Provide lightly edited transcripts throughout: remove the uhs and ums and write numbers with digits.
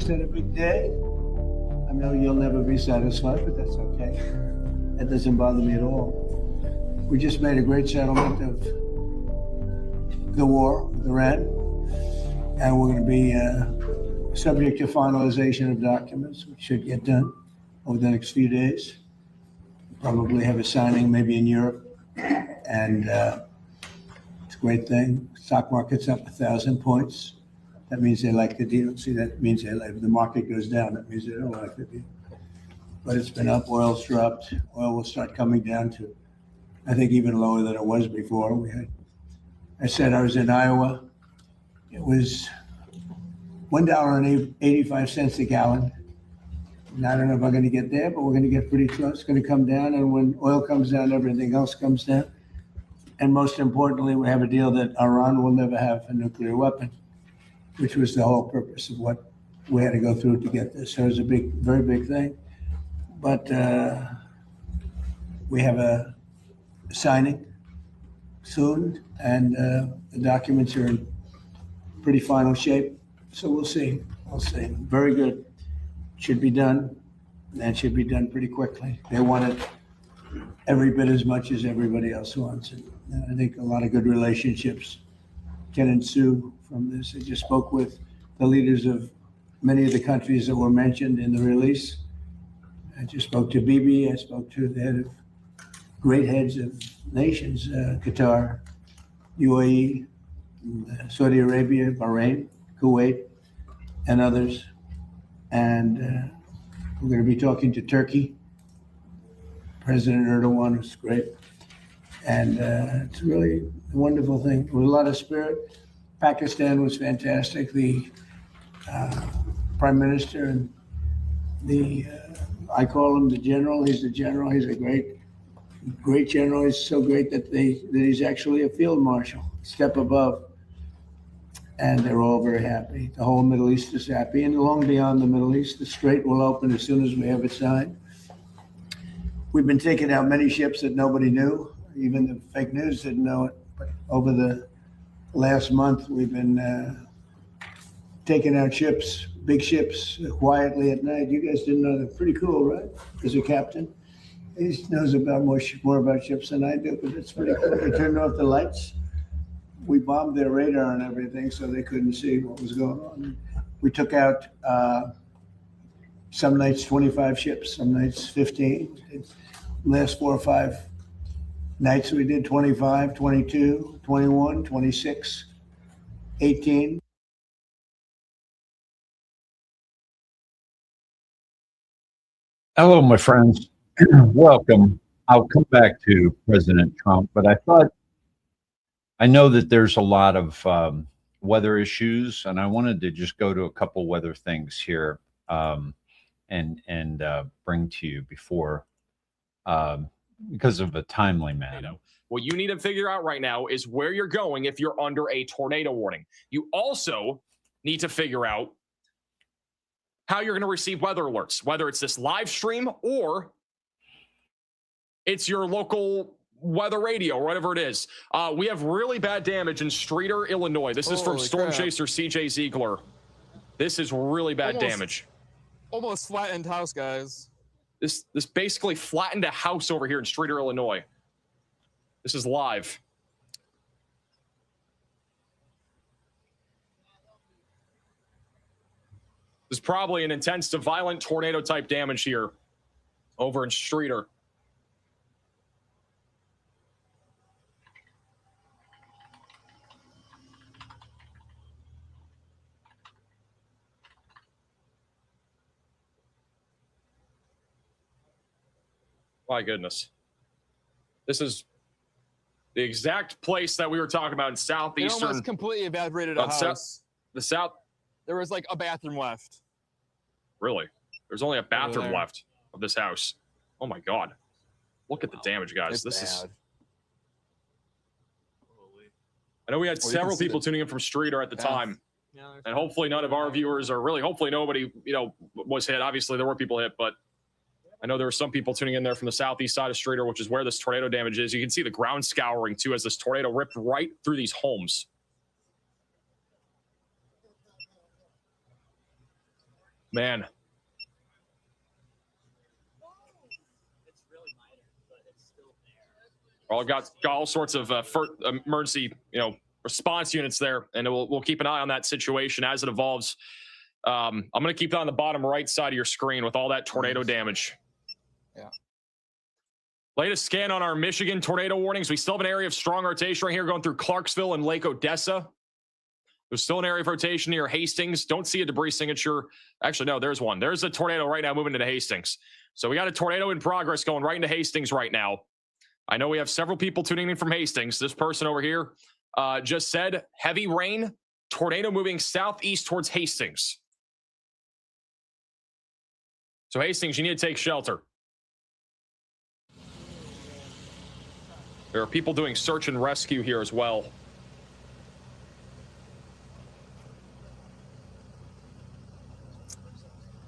just had a big day. I know you'll never be satisfied, but that's okay. That doesn't bother me at all. We just made a great settlement of the war with Iran, and we're going to be subject to finalization of documents, which should get done over the next few days. Probably have a signing maybe in Europe, and it's a great thing. Stock market's up 1,000 points. That means they like the deal. See, that means they like, if the market goes down, that means they don't like the deal. But it's been up, oil's dropped. Oil will start coming down to, I think, even lower than it was before. I said I was in Iowa. It was $1.85 a gallon. And I don't know if I'm going to get there, but we're going to get pretty close. It's going to come down, and when oil comes down, everything else comes down. And most importantly, we have a deal that Iran will never have a nuclear weapon, which was the whole purpose of what we had to go through to get this. So it was a big, very big thing. But we have a signing soon, and the documents are in pretty final shape. So we'll see. We'll see. Very good. Should be done, and should be done pretty quickly. They want it every bit as much as everybody else wants it. And I think a lot of good relationships can ensue from this. I just spoke with the leaders of many of the countries that were mentioned in the release. I just spoke to Bibi. I spoke to the head of great heads of nations, Qatar, UAE, Saudi Arabia, Bahrain, Kuwait, and others. And we're going to be talking to Turkey. President Erdogan was great. And it's really a wonderful thing. With a lot of spirit. Pakistan was fantastic. The prime minister and I call him the general. He's the general. He's a great general. He's so great that he's actually a field marshal, step above. And they're all very happy. The whole Middle East is happy. And long beyond the Middle East, the Strait will open as soon as we have it signed. We've been taking out many ships that nobody knew. Even the fake news didn't know it. But over the last month, we've been taking out ships, big ships, quietly at night. You guys didn't know that. Pretty cool, right? As a captain. He knows about more about ships than I do, but it's pretty cool. They turned off the lights. We bombed their radar and everything, so they couldn't see what was going on. We took out some nights 25 ships, some nights 15. Last 4 or 5 nights we did 25, 22, 21, 26, 18. Hello, my friends. Welcome. I'll come back to President Trump, but I know that there's a lot of weather issues, and I wanted to just go to a couple weather things here and bring to you before because of a timely manner. What you need to figure out right now is where you're going if you're under a tornado warning. You also need to figure out how you're going to receive weather alerts, whether it's this live stream or it's your local weather radio or whatever it is. We have really bad damage in Streator, Illinois. This is from Storm Chaser CJ Ziegler. This is really bad damage. Almost flattened house, guys. This basically flattened a house over here in Streator, Illinois. This is live. There's probably an intense to violent tornado type damage here over in Streator. My goodness. This is the exact place that we were talking about in southeastern. It almost completely evaporated a house. The south. There was like a bathroom left. Really? There's only a bathroom left of this house. Oh my God. Look at the damage, guys. This is. I know we had several people tuning in from Streator at the time. Yeah, and hopefully none of our viewers, or really hopefully nobody, was hit. Obviously there were people hit, but I know there were some people tuning in there from the southeast side of Streator, which is where this tornado damage is. You can see the ground scouring too as this tornado ripped right through these homes. Man. Well, I've got all sorts of emergency, response units there, and we'll keep an eye on that situation as it evolves. I'm going to keep it on the bottom right side of your screen with all that tornado damage. Yeah. Latest scan on our Michigan tornado warnings. We still have an area of strong rotation right here going through Clarksville and Lake Odessa. There's still an area of rotation near Hastings. Don't see a debris signature. Actually, no, there's one. There's a tornado right now moving into Hastings. So we got a tornado in progress going right into Hastings right now. I know we have several people tuning in from Hastings. This person over here just said heavy rain, tornado moving southeast towards Hastings. So Hastings, you need to take shelter. There are people doing search and rescue here as well.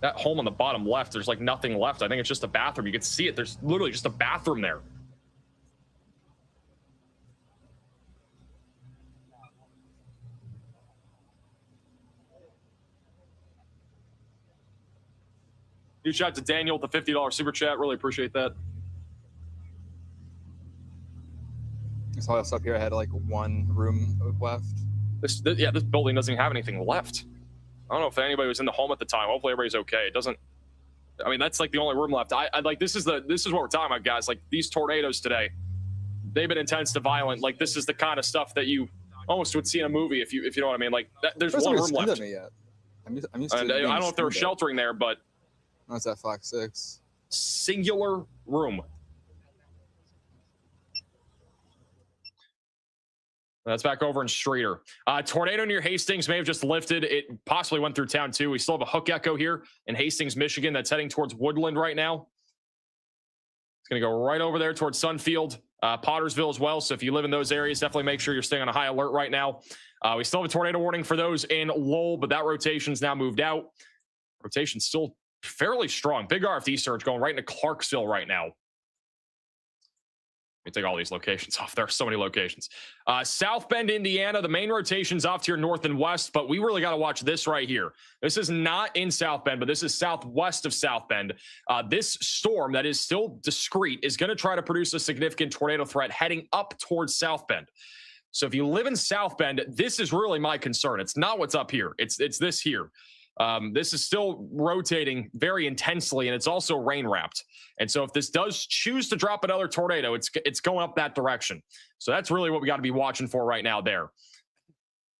That home on the bottom left, there's like nothing left. I think it's just a bathroom. You can see it. There's literally just a bathroom there. Huge shout out to Daniel with the $50 super chat. Really appreciate that. So this up here had like one room left. This building doesn't have anything left. I don't know if anybody was in the home at the time. Hopefully everybody's okay. It doesn't. I mean, that's like the only room left. I like this is what we're talking about, guys. Like these tornadoes today, they've been intense to violent. Like this is the kind of stuff that you almost would see in a movie if you know what I mean. Like there's one room left. I'm used to and I don't know if they were sheltering there, but that's at Fox 6. Singular room. That's back over in Streeter. Tornado near Hastings may have just lifted. It possibly went through town too. We still have a hook echo here in Hastings, Michigan that's heading towards Woodland right now. It's going to go right over there towards Sunfield, Pottersville as well. So if you live in those areas, definitely make sure you're staying on a high alert right now. We still have a tornado warning for those in Lowell, but that rotation's now moved out. Rotation's still fairly strong. Big RFD surge going right into Clarksville right now. Let me take all these locations off. There are so many locations. South Bend, Indiana, the main rotation's off to your north and west, but we really got to watch this right here. This is not in South Bend, but this is southwest of South Bend. This storm that is still discrete is going to try to produce a significant tornado threat heading up towards South Bend. So if you live in South Bend, this is really my concern. It's not what's up here. It's this here. This is still rotating very intensely, and it's also rain wrapped. And so if this does choose to drop another tornado, it's going up that direction. So that's really what we got to be watching for right now there.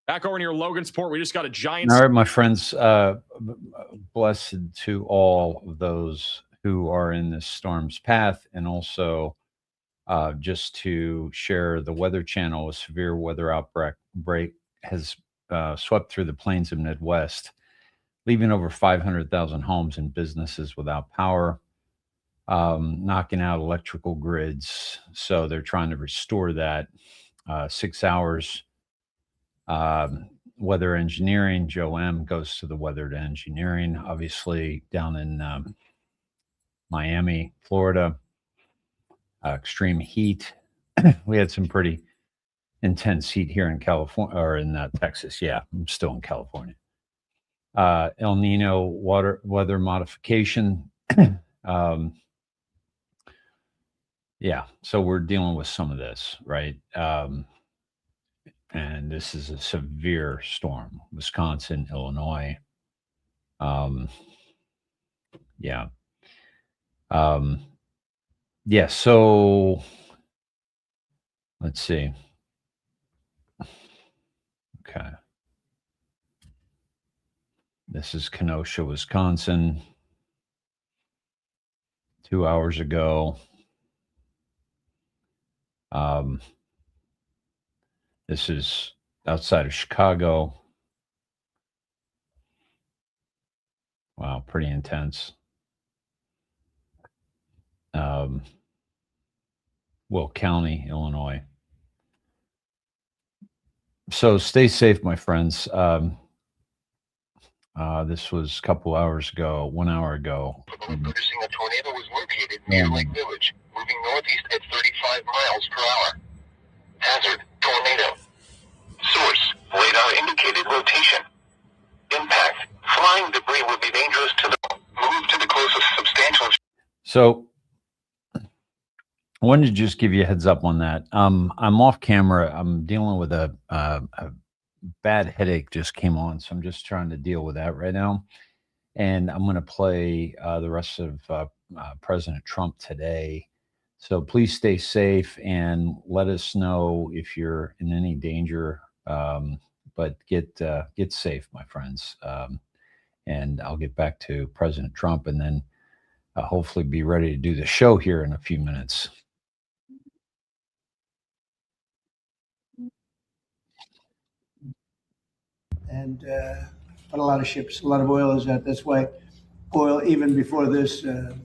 Back over near Logansport, we just got a giant... All right, my friends, blessed to all of those who are in this storm's path, and also just to share the Weather Channel, a severe weather outbreak has swept through the plains of Midwest, leaving over 500,000 homes and businesses without power, knocking out electrical grids. So they're trying to restore that. 6 hours. Weather engineering, Joe M. goes to the weather to engineering, obviously down in Miami, Florida. Extreme heat. We had some pretty intense heat here in California, or in Texas. Yeah, I'm still in California. El Nino weather modification. Yeah, so we're dealing with some of this, right? And this is a severe storm. Wisconsin, Illinois. Yeah. Yeah, so let's see. Okay. This is Kenosha, Wisconsin. 2 hours ago. This is outside of Chicago. Wow, pretty intense. Will County, Illinois. So stay safe, my friends. This was a couple hours ago, 1 hour ago. Noticing a tornado was located near Lake Village, moving northeast at 35 miles per hour. Hazard, tornado. Source, radar indicated rotation. Impact, Flying debris would be dangerous to the move to the closest substantial. So I wanted to just give you a heads up on that. I'm off camera. I'm dealing with a bad headache just came on, so I'm just trying to deal with that right now. And I'm going to play the rest of President Trump today. So please stay safe and let us know if you're in any danger. But get safe, my friends. And I'll get back to President Trump and then hopefully be ready to do the show here in a few minutes. And but a lot of ships, a lot of oil is out. That's why oil, even before this, the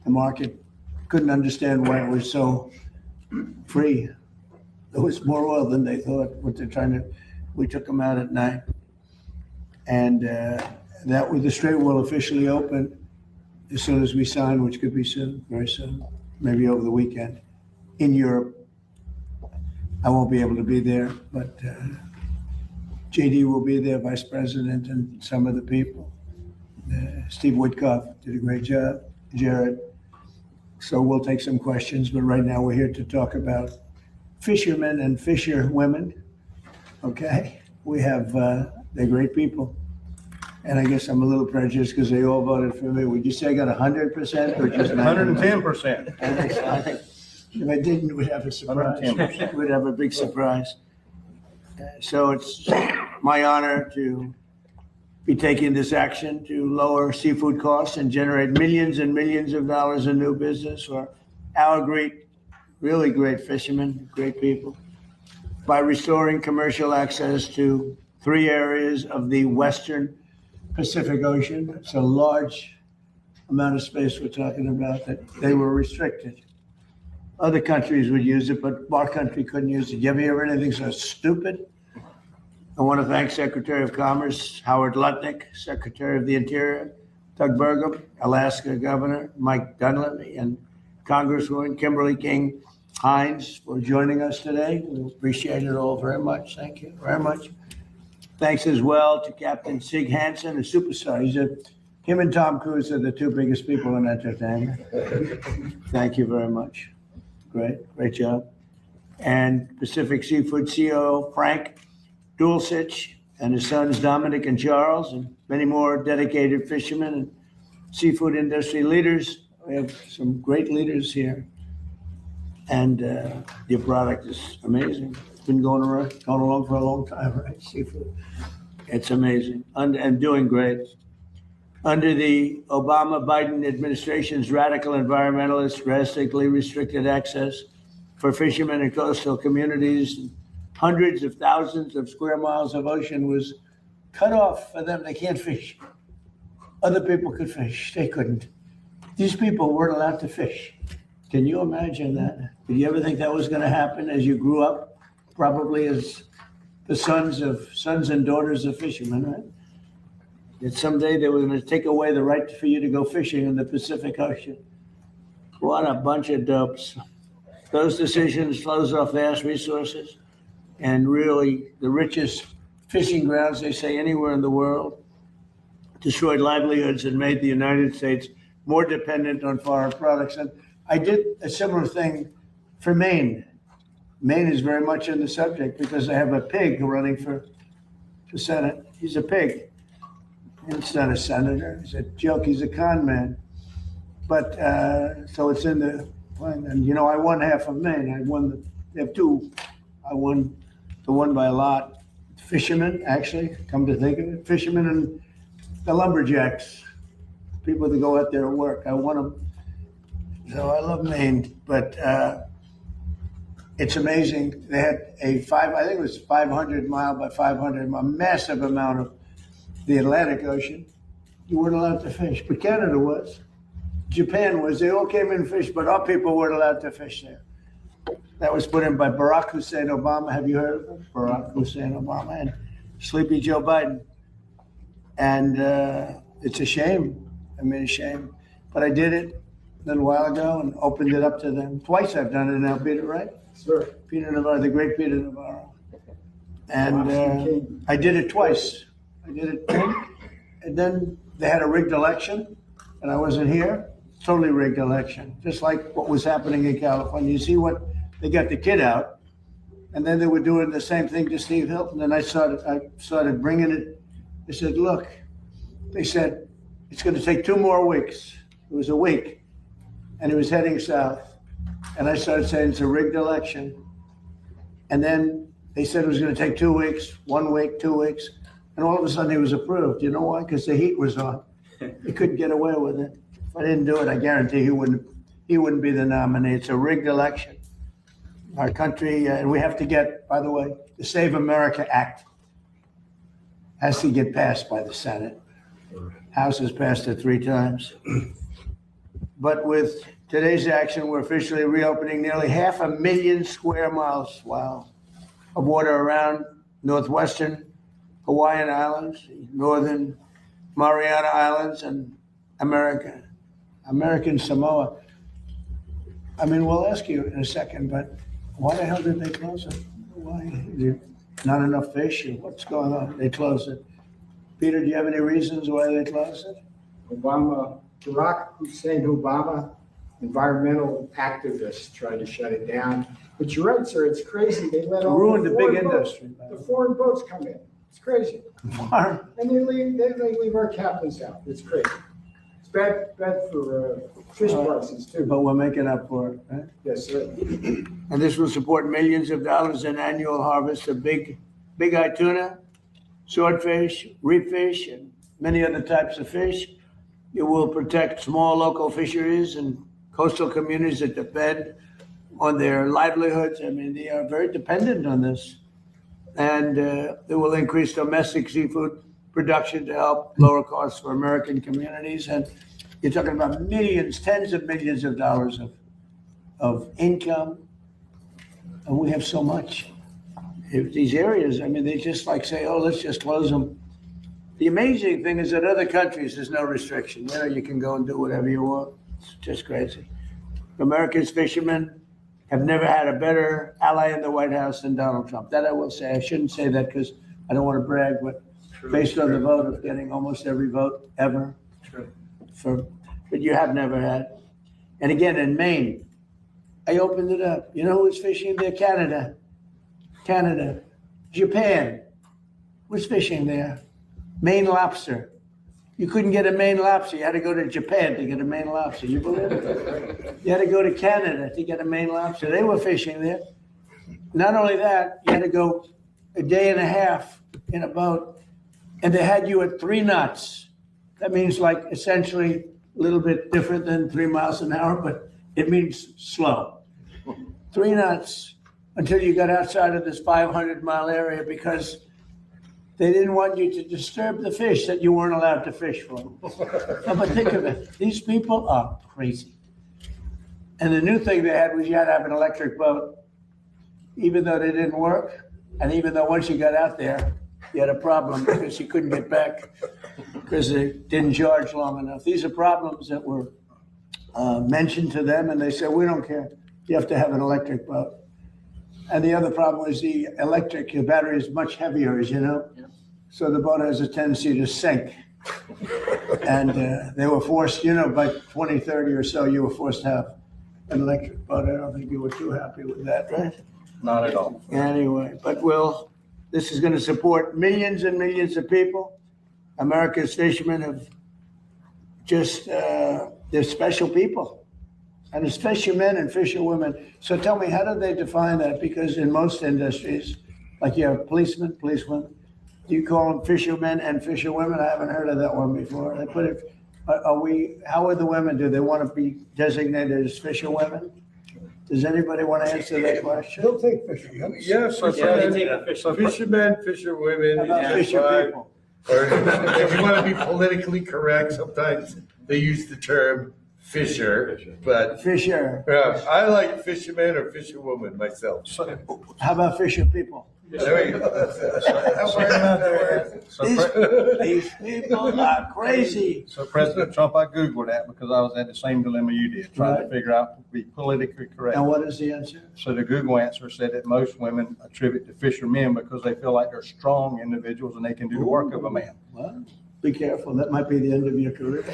market couldn't understand why it was so free. There was more oil than they thought. What they're trying to, we took them out at night, and that with the Strait will officially open as soon as we sign, which could be soon, very soon, maybe over the weekend. In Europe, I won't be able to be there, but JD will be there, Vice President, and some of the people. Steve Woodcock did a great job, Jared. So we'll take some questions, but right now we're here to talk about fishermen and fisher women. Okay, we have, they're great people. And I guess I'm a little prejudiced because they all voted for me. Would you say I got 100% or just 110%. I think if I didn't, we'd have a surprise. 110%. We'd have a big surprise. So it's my honor to be taking this action to lower seafood costs and generate millions and millions of dollars in new business for our great, really great fishermen, great people, by restoring commercial access to 3 areas of the Western Pacific Ocean. It's a large amount of space we're talking about that they were restricted. Other countries would use it, but our country couldn't use it. You ever hear anything so stupid? I want to thank Secretary of Commerce Howard Lutnick, Secretary of the Interior Doug Burgum, Alaska Governor Mike Dunleavy, and Congresswoman Kimberly King Hines for joining us today. We appreciate it all very much. Thank you very much. Thanks as well to Captain Sig Hansen, a superstar. Him and Tom Cruise are the 2 biggest people in entertainment. Thank you very much. Great job. And Pacific Seafood CEO Frank Dulcich and his sons Dominic and Charles, and many more dedicated fishermen and seafood industry leaders. We have some great leaders here. And your product is amazing. It's been going along for a long time, right? Seafood. It's amazing and doing great. Under the Obama-Biden administration's radical environmentalists drastically restricted access for fishermen in coastal communities. Hundreds of thousands of square miles of ocean was cut off for them. They can't fish. Other people could fish. They couldn't. These people weren't allowed to fish. Can you imagine that? Did you ever think that was going to happen as you grew up? Probably as the sons and daughters of fishermen, right? That someday they were going to take away the right for you to go fishing in the Pacific Ocean. What a bunch of dopes. Those decisions closed off vast resources and really the richest fishing grounds, they say, anywhere in the world, destroyed livelihoods and made the United States more dependent on foreign products. And I did a similar thing for Maine. Maine is very much in the subject because I have a pig running for Senate. He's a pig. It's not a senator. He's a joke. He's a con man. But so it's in the plan. And, you know, I won half of Maine. They have 2. I won the one by a lot. Fishermen, actually, come to think of it. Fishermen and the lumberjacks, people that go out there and work. I won them. So I love Maine. But it's amazing. They had I think it was 500 mile by 500 mile, massive amount of the Atlantic Ocean. You weren't allowed to fish, but Canada was. Japan was. They all came in and fished, but our people weren't allowed to fish there. That was put in by Barack Hussein Obama. Have you heard of him? Barack Hussein Obama and Sleepy Joe Biden. And it's a shame. I mean, a shame. But I did it a little while ago and opened it up to them. Twice I've done it now, Peter, right? Sir. Peter Navarro, the great Peter Navarro. And I did it twice. I did it And then they had a rigged election, and I wasn't here. Totally rigged election, just like what was happening in California. You see what, they got the kid out, and then they were doing the same thing to Steve Hilton. And I started bringing it. I said, look, they said, it's going to take 2 more weeks. It was a week, and it was heading south. And I started saying it's a rigged election. And then they said it was going to take 2 weeks, 1 week, 2 weeks. And all of a sudden it was approved. You know why? Because the heat was on. They couldn't get away with it. If I didn't do it, I guarantee he wouldn't be the nominee. It's a rigged election. Our country, and we have to get, by the way, the Save America Act has to get passed by the Senate. House has passed it 3 times. But with today's action, we're officially reopening nearly 500,000 square miles, wow, of water around northwestern Hawaiian Islands, northern Mariana Islands, and American Samoa. I mean, we'll ask you in a second, but why the hell did they close it? Why? Is there not enough fish? Or what's going on? They closed it. Peter, do you have any reasons why they closed it? Barack Hussein Obama, environmental activists tried to shut it down. But you're right, sir, it's crazy. They let all Ruined the big foreign industry. boats, the foreign boats come in. It's crazy. And they leave our captains out. It's crazy. It's bad for fish prices too. But we're making up for it, right? Yes, sir. And this will support millions of dollars in annual harvest of big-eye tuna, swordfish, reef fish, and many other types of fish. It will protect small local fisheries and coastal communities that depend on their livelihoods. I mean, they are very dependent on this. And it will increase domestic seafood production to help lower costs for American communities. And you're talking about millions, tens of millions of dollars of income. And we have so much. If these areas, I mean, they just like say, oh, let's just close them. The amazing thing is that other countries, there's no restriction. You know, you can go and do whatever you want. It's just crazy. America's fishermen have never had a better ally in the White House than Donald Trump. That I will say. I shouldn't say that because I don't want to brag, but based on the vote of getting almost every vote ever. But you have never had. And again, in Maine, I opened it up. You know who's fishing there? Canada. Japan was fishing there. Maine lobster. You couldn't get a Maine lobster. You had to go to Japan to get a Maine lobster. You believe it? You had to go to Canada to get a Maine lobster. They were fishing there. Not only that, you had to go a day and a half in a boat, and they had you at 3 knots. That means like essentially a little bit different than 3 miles an hour, but it means slow. 3 knots until you got outside of this 500-mile area because they didn't want you to disturb the fish that you weren't allowed to fish for. No, but think of it. These people are crazy. And the new thing they had was you had to have an electric boat, even though they didn't work. And even though once you got out there, you had a problem because you couldn't get back because they didn't charge long enough. These are problems that were mentioned to them, and they said, we don't care. You have to have an electric boat. And the other problem is the battery is much heavier, as you know. Yeah. So the boat has a tendency to sink. And they were forced, you know, by 2030 or so, you were forced to have an electric boat. I don't think you were too happy with that, right? Not at all. Anyway, but this is going to support millions and millions of people. America's fishermen have just, they're special people. And it's fishermen and fisherwomen. So tell me, how do they define that? Because in most industries, like you have policemen, policewomen, do you call them fishermen and fisherwomen? I haven't heard of that one before. They put it, how are the women? Do they want to be designated as fisherwomen? Does anybody want to answer that question? They'll take fishermen. Yes, fishermen, fisherwomen. How about fisher people? Or if you want to be politically correct, sometimes they use the term fisher, but Fisher. I like fisherman or fisherwoman myself. How about fisher people? There we go. These people are crazy. So President Trump, I Googled that because I was at the same dilemma you did, trying to figure out to be politically correct. And what is the answer? So the Google answer said that most women attribute to fishermen because they feel like they're strong individuals and they can do the work of a man. What? Be careful. That might be the end of your career.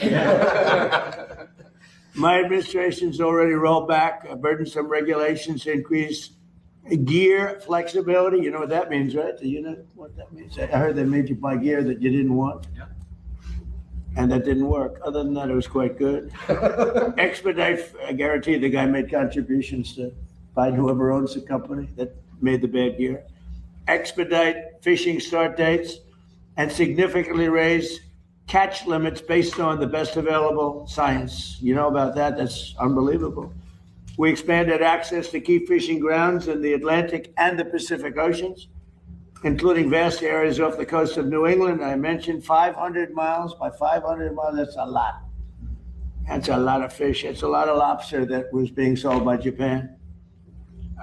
My administration's already rolled back burdensome regulations to increase gear flexibility. You know what that means, right? Do you know what that means? I heard they made you buy gear that you didn't want. Yeah. And that didn't work. Other than that, it was quite good. Expedite, I guarantee the guy made contributions to find whoever owns the company that made the bad gear. Expedite fishing start dates and significantly raise catch limits based on the best available science. You know about that? That's unbelievable. We expanded access to key fishing grounds in the Atlantic and the Pacific Oceans, including vast areas off the coast of New England. I mentioned 500 miles. By 500 miles, that's a lot. That's a lot of fish. It's a lot of lobster that was being sold by Japan.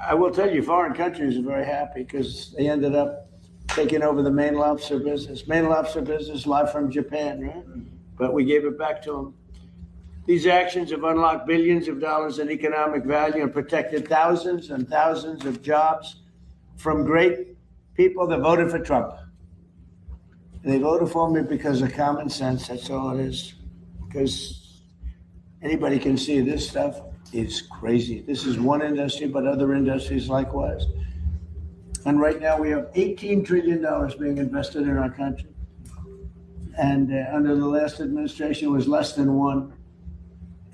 I will tell you, foreign countries are very happy because they ended up taking over the Maine lobster business. Maine lobster business live from Japan, right? But we gave it back to them. These actions have unlocked billions of dollars in economic value and protected thousands and thousands of jobs from great people that voted for Trump. They voted for me because of common sense. That's all it is. Because anybody can see this stuff is crazy. This is one industry, but other industries likewise. And right now we have $18 trillion being invested in our country. And under the last administration, it was less than one.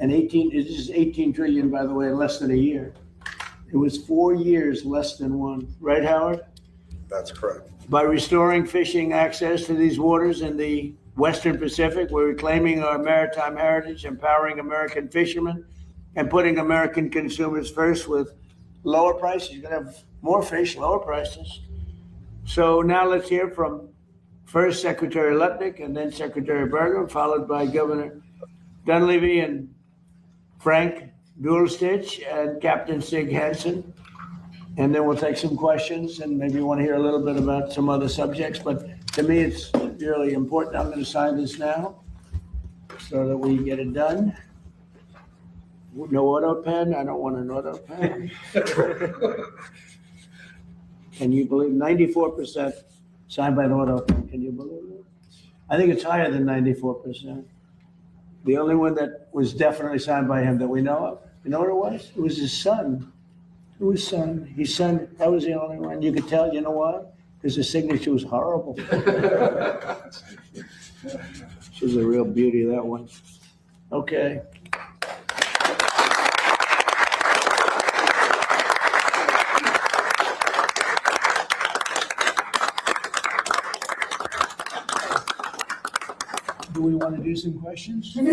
And this is 18 trillion, by the way, in less than a year. It was 4 years less than one. Right, Howard? That's correct. By restoring fishing access to these waters in the Western Pacific, we're reclaiming our maritime heritage, empowering American fishermen, and putting American consumers first with lower prices. You're going to have more fish, lower prices. So now let's hear from first Secretary Lutnick and then Secretary Berger, followed by Governor Dunleavy and Frank Duelstich and Captain Sig Hansen. And then we'll take some questions and maybe you want to hear a little bit about some other subjects. But to me, it's really important. I'm going to sign this now so that we get it done. No auto pen. I don't want an auto pen. Can you believe 94% signed by an auto pen? Can you believe it? I think it's higher than 94%. The only one that was definitely signed by him that we know of, you know what it was? It was his son. It was son. His son, that was the only one. You could tell, you know why? Because his signature was horrible. She's a real beauty, that one. Okay. Do we want to do some questions? Do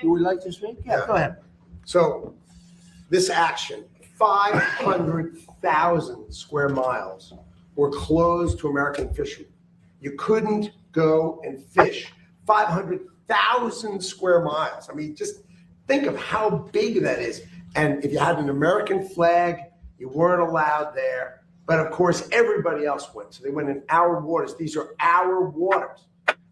we like to speak? Yeah, go ahead. So this action, 500,000 square miles were closed to American fishermen. You couldn't go and fish 500,000 square miles. I mean, just think of how big that is. And if you had an American flag, you weren't allowed there. But of course, everybody else went. So they went in our waters. These are our waters.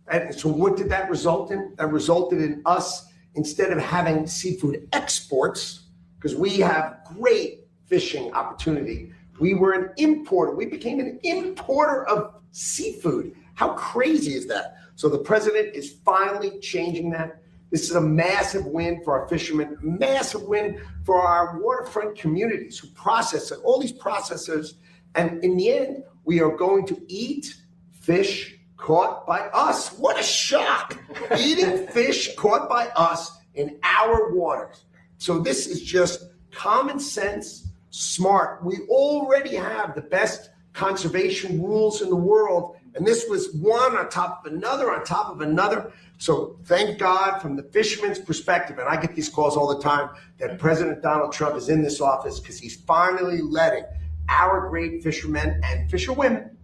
And so what did that result in? That resulted in us, instead of having seafood exports, because we have great fishing opportunity, we were an importer. We became an importer of seafood. How crazy is that? So the president is finally changing that. This is a massive win for our fishermen, massive win for our waterfront communities who process it, all these processors. And in the end, we are going to eat fish caught by us. What a shock. Eating fish caught by us in our waters. So this is just common sense, smart. We already have the best conservation rules in the world. And this was one on top of another on top of another. So thank God from the fisherman's perspective, and I get these calls all the time, that President Donald Trump is in this office because he's finally letting our great fishermen and fisherwomen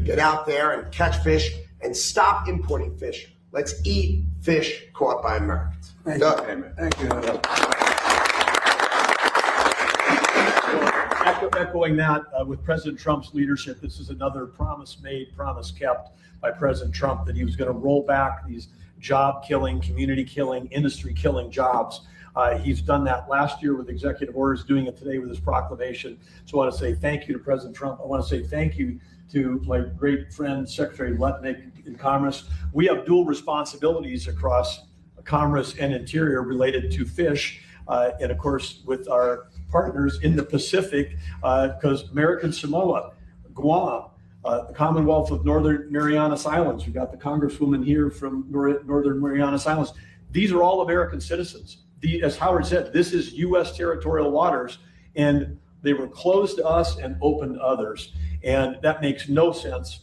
get out there and catch fish and stop importing fish. Let's eat fish caught by Americans. Thank you. Thank you. Echoing that, with President Trump's leadership, this is another promise made, promise kept by President Trump that he was going to roll back these job killing, community killing, industry killing jobs. He's done that last year with executive orders, doing it today with his proclamation. So I want to say thank you to President Trump. I want to say thank you to my great friend, Secretary Lutnick in Commerce. We have dual responsibilities across Commerce and Interior related to fish. And of course, with our partners in the Pacific, because American Samoa, Guam, the Commonwealth of Northern Marianas Islands, we've got the Congresswoman here from Northern Marianas Islands. These are all American citizens. As Howard said, this is U.S. territorial waters, and they were closed to us and open to others. And that makes no sense.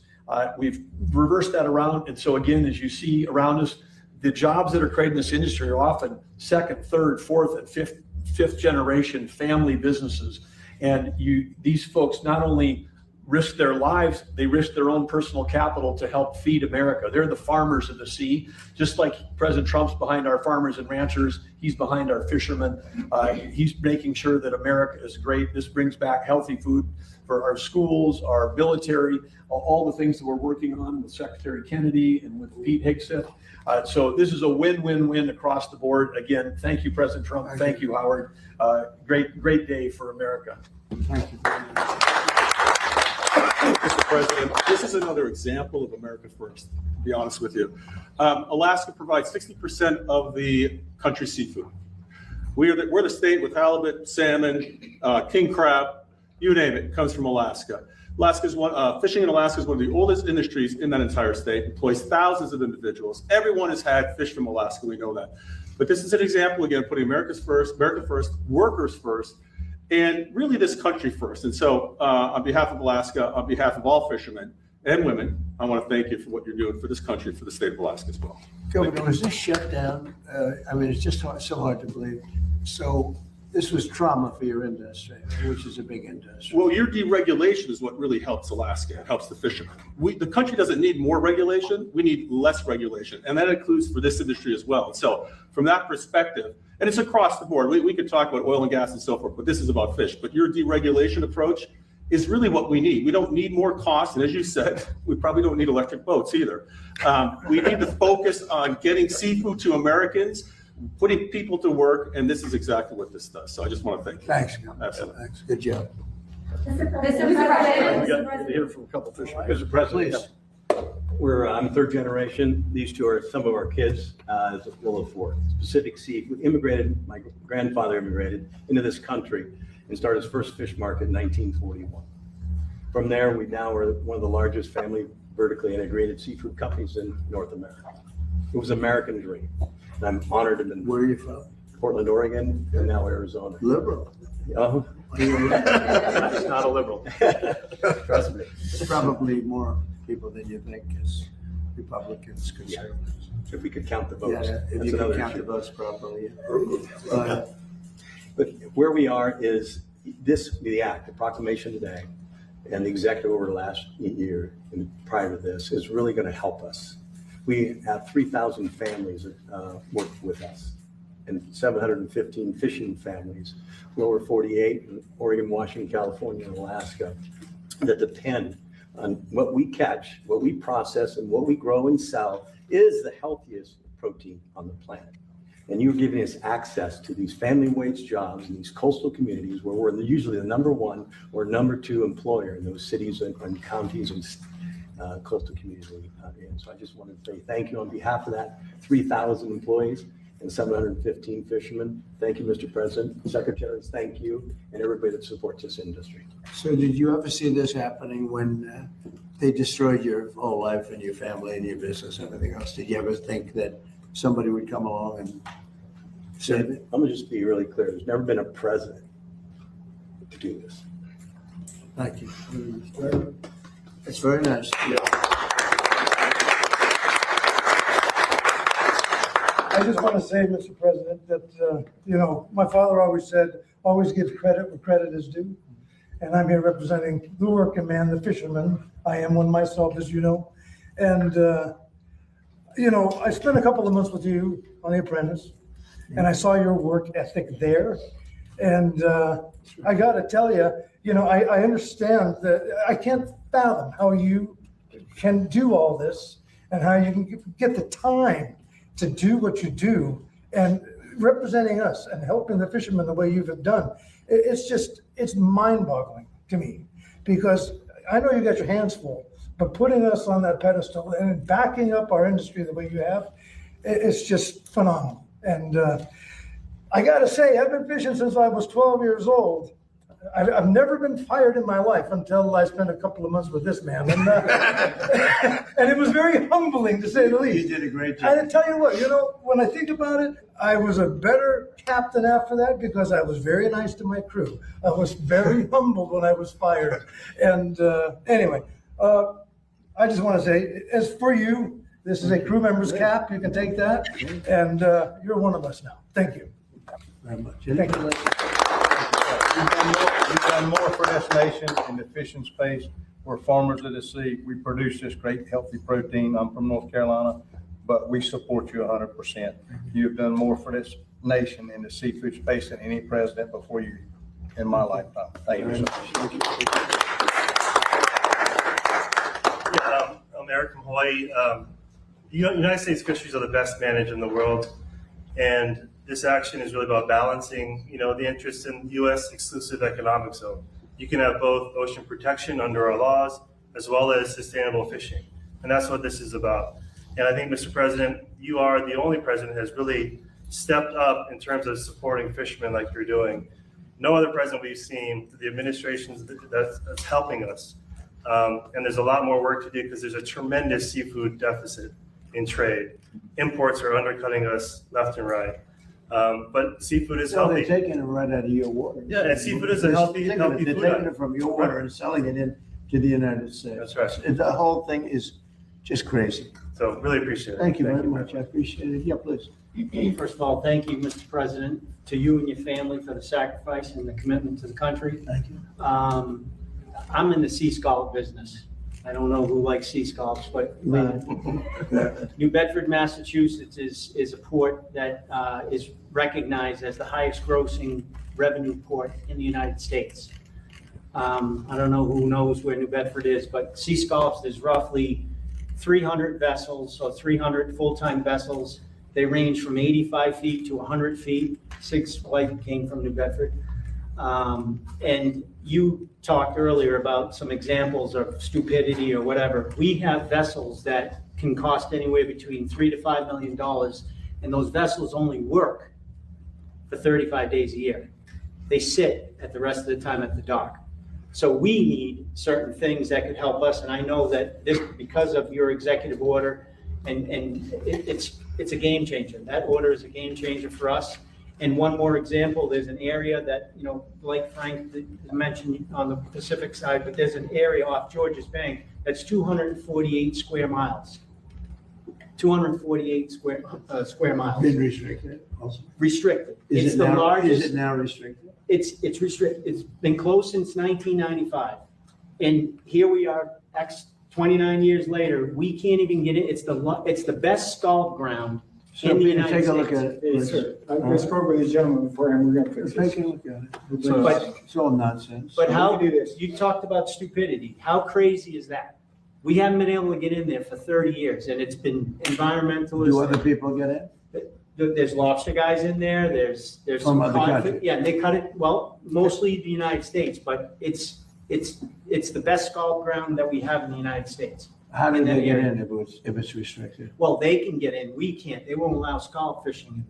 We've reversed that around. And so again, as you see around us, the jobs that are created in this industry are often second, third, fourth, and fifth generation family businesses. And these folks not only risk their lives, they risk their own personal capital to help feed America. They're the farmers of the sea. Just like President Trump's behind our farmers and ranchers, he's behind our fishermen. He's making sure that America is great. This brings back healthy food for our schools, our military, all the things that we're working on with Secretary Kennedy and with Pete Hegseth. So this is a win-win-win across the board. Again, thank you, President Trump. Thank you, Howard. Great day for America. Thank you. Mr. President, this is another example of America First, to be honest with you. Alaska provides 60% of the country's seafood. We're the state with halibut, salmon, king crab, you name it, comes from Alaska. Fishing in Alaska is one of the oldest industries in that entire state, employs thousands of individuals. Everyone has had fish from Alaska, we know that. But this is an example, again, putting America first, workers first, and really this country first. And so on behalf of Alaska, on behalf of all fishermen and women, I want to thank you for what you're doing for this country, for the state of Alaska as well. Governor, was this shut down? I mean, it's just so hard to believe. So this was trauma for your industry, which is a big industry. Well, your deregulation is what really helps Alaska. It helps the fishermen. The country doesn't need more regulation. We need less regulation. And that includes for this industry as well. So from that perspective, and it's across the board, we could talk about oil and gas and so forth, but this is about fish. But your deregulation approach is really what we need. We don't need more costs. And as you said, we probably don't need electric boats either. We need to focus on getting seafood to Americans, putting people to work, and this is exactly what this does. So I just want to thank you. Thanks. Absolutely. Thanks. Good job. Mr. We President. got to hear from a couple fishermen. Mr. President. Please. I'm third generation. These two are some of our kids, as well as four. Pacific Seafood immigrated, my grandfather immigrated into this country and started his first fish market in 1941. From there, we now are one of the largest family vertically integrated seafood companies in North America. It was an American dream. And I'm honored to have been. Where are you from? Portland, Oregon, and now Arizona. Liberal. Oh. It's not a liberal. Trust me. There's probably more people than you think as Republicans, conservatives. If we could count the votes. Yeah, if That's you can another count issue. the votes properly. But where we are is the act, the proclamation today, and the executive order last year and prior to this is really going to help us. We have 3,000 families that work with us and 715 fishing families, lower 48 in Oregon, Washington, California, and Alaska that depend on what we catch, what we process, and what we grow and sell is the healthiest protein on the planet. And you're giving us access to these family wage jobs in these coastal communities where we're usually the number one or number two employer in those cities and counties and coastal communities we're in. So I just wanted to say thank you on behalf of that 3,000 employees and 715 fishermen. Thank you, Mr. President. Secretaries, thank you, and everybody that supports this industry. So did you ever see this happening when they destroyed your whole life and your family and your business and everything else? Did you ever think that somebody would come along and save it? I'm gonna just be really clear. There's never been a president to do this. Thank you. It's very nice. I just want to say, Mr. President, that, my father always said, always give credit where credit is due. And I'm here representing the working man, the fisherman. I am one myself, as you know. And, I spent a couple of months with you on The Apprentice, and I saw your work ethic there. And I got to tell you, I understand that I can't fathom how you can do all this and how you can get the time to do what you do and representing us and helping the fishermen the way you've done. It's mind-boggling to me because, I know you got your hands full, but putting us on that pedestal and backing up our industry the way you have, it's just phenomenal. And I gotta say, I've been fishing since I was 12 years old. I've never been fired in my life until I spent a couple of months with this man. And, and it was very humbling, to say the least. You did a great job. I tell you what, when I think about it, I was a better captain after that because I was very nice to my crew. I was very humbled when I was fired. And anyway, I just want to say, as for you, this is a crew member's cap. You can take that. And you're one of us now. Thank you. Very much. Thank you. You've done more for this nation in the fishing space. We're farmers of the sea. We produce this great healthy protein. I'm from North Carolina, but we support you 100%. You've done more for this nation in the seafood space than any president before you in my lifetime. Thank you so much. I'm Eric from Hawaii. United States fisheries are the best managed in the world, and this action is really about balancing, the interests in U.S. exclusive economic zone. You can have both ocean protection under our laws as well as sustainable fishing, and that's what this is about. And I think, Mr. President, you are the only president that has really stepped up in terms of supporting fishermen like you're doing. No other president we've seen, the administrations that's helping us. And there's a lot more work to do because there's a tremendous seafood deficit in trade. Imports are undercutting us left and right. But seafood is healthy. They're taking it right out of your water. Yeah, and seafood is a healthy food. They're taking it from your water and selling it into the United States. That's right. The whole thing is just crazy. So really appreciate it. Thank you very much. I appreciate it. Yeah, please. First of all, thank you, Mr. President, to you and your family for the sacrifice and the commitment to the country. Thank you. I'm in the sea scallop business. I don't know who likes sea scallops, but New Bedford, Massachusetts is a port that is recognized as the highest grossing revenue port in the United States. I don't know who knows where New Bedford is, but sea scallops, there's roughly 300 vessels, so 300 full-time vessels. They range from 85 feet to 100 feet. Sig's flight came from New Bedford. And you talked earlier about some examples of stupidity or whatever. We have vessels that can cost anywhere between $3 to $5 million, and those vessels only work for 35 days a year. They sit at the rest of the time at the dock. So we need certain things that could help us, and I know that this, because of your executive order, and it's a game changer. That order is a game changer for us. And one more example, there's an area that, like Frank mentioned on the Pacific side, but there's an area off Georges Bank that's 248 square miles. 248 square miles. Been restricted also. Restricted. Is it now restricted? It's restricted. It's been closed since 1995. And here we are, 29 years later, we can't even get it. It's the best scallop ground in the United States. Take a look at it. Yes, sir. I spoke with the gentleman before, and we're going to fix this. Take a look at it. It's all nonsense. But you talked about stupidity. How crazy is that? We haven't been able to get in there for 30 years, and it's been environmentalists. Do other people get in? There's lobster guys in there. There's From some other countries? Yeah, they cut it, well, mostly the United States, but it's the best scallop ground that we have in the United States. How do they get in if it's restricted? Well, they can get in, we can't. They won't allow scallop fishing in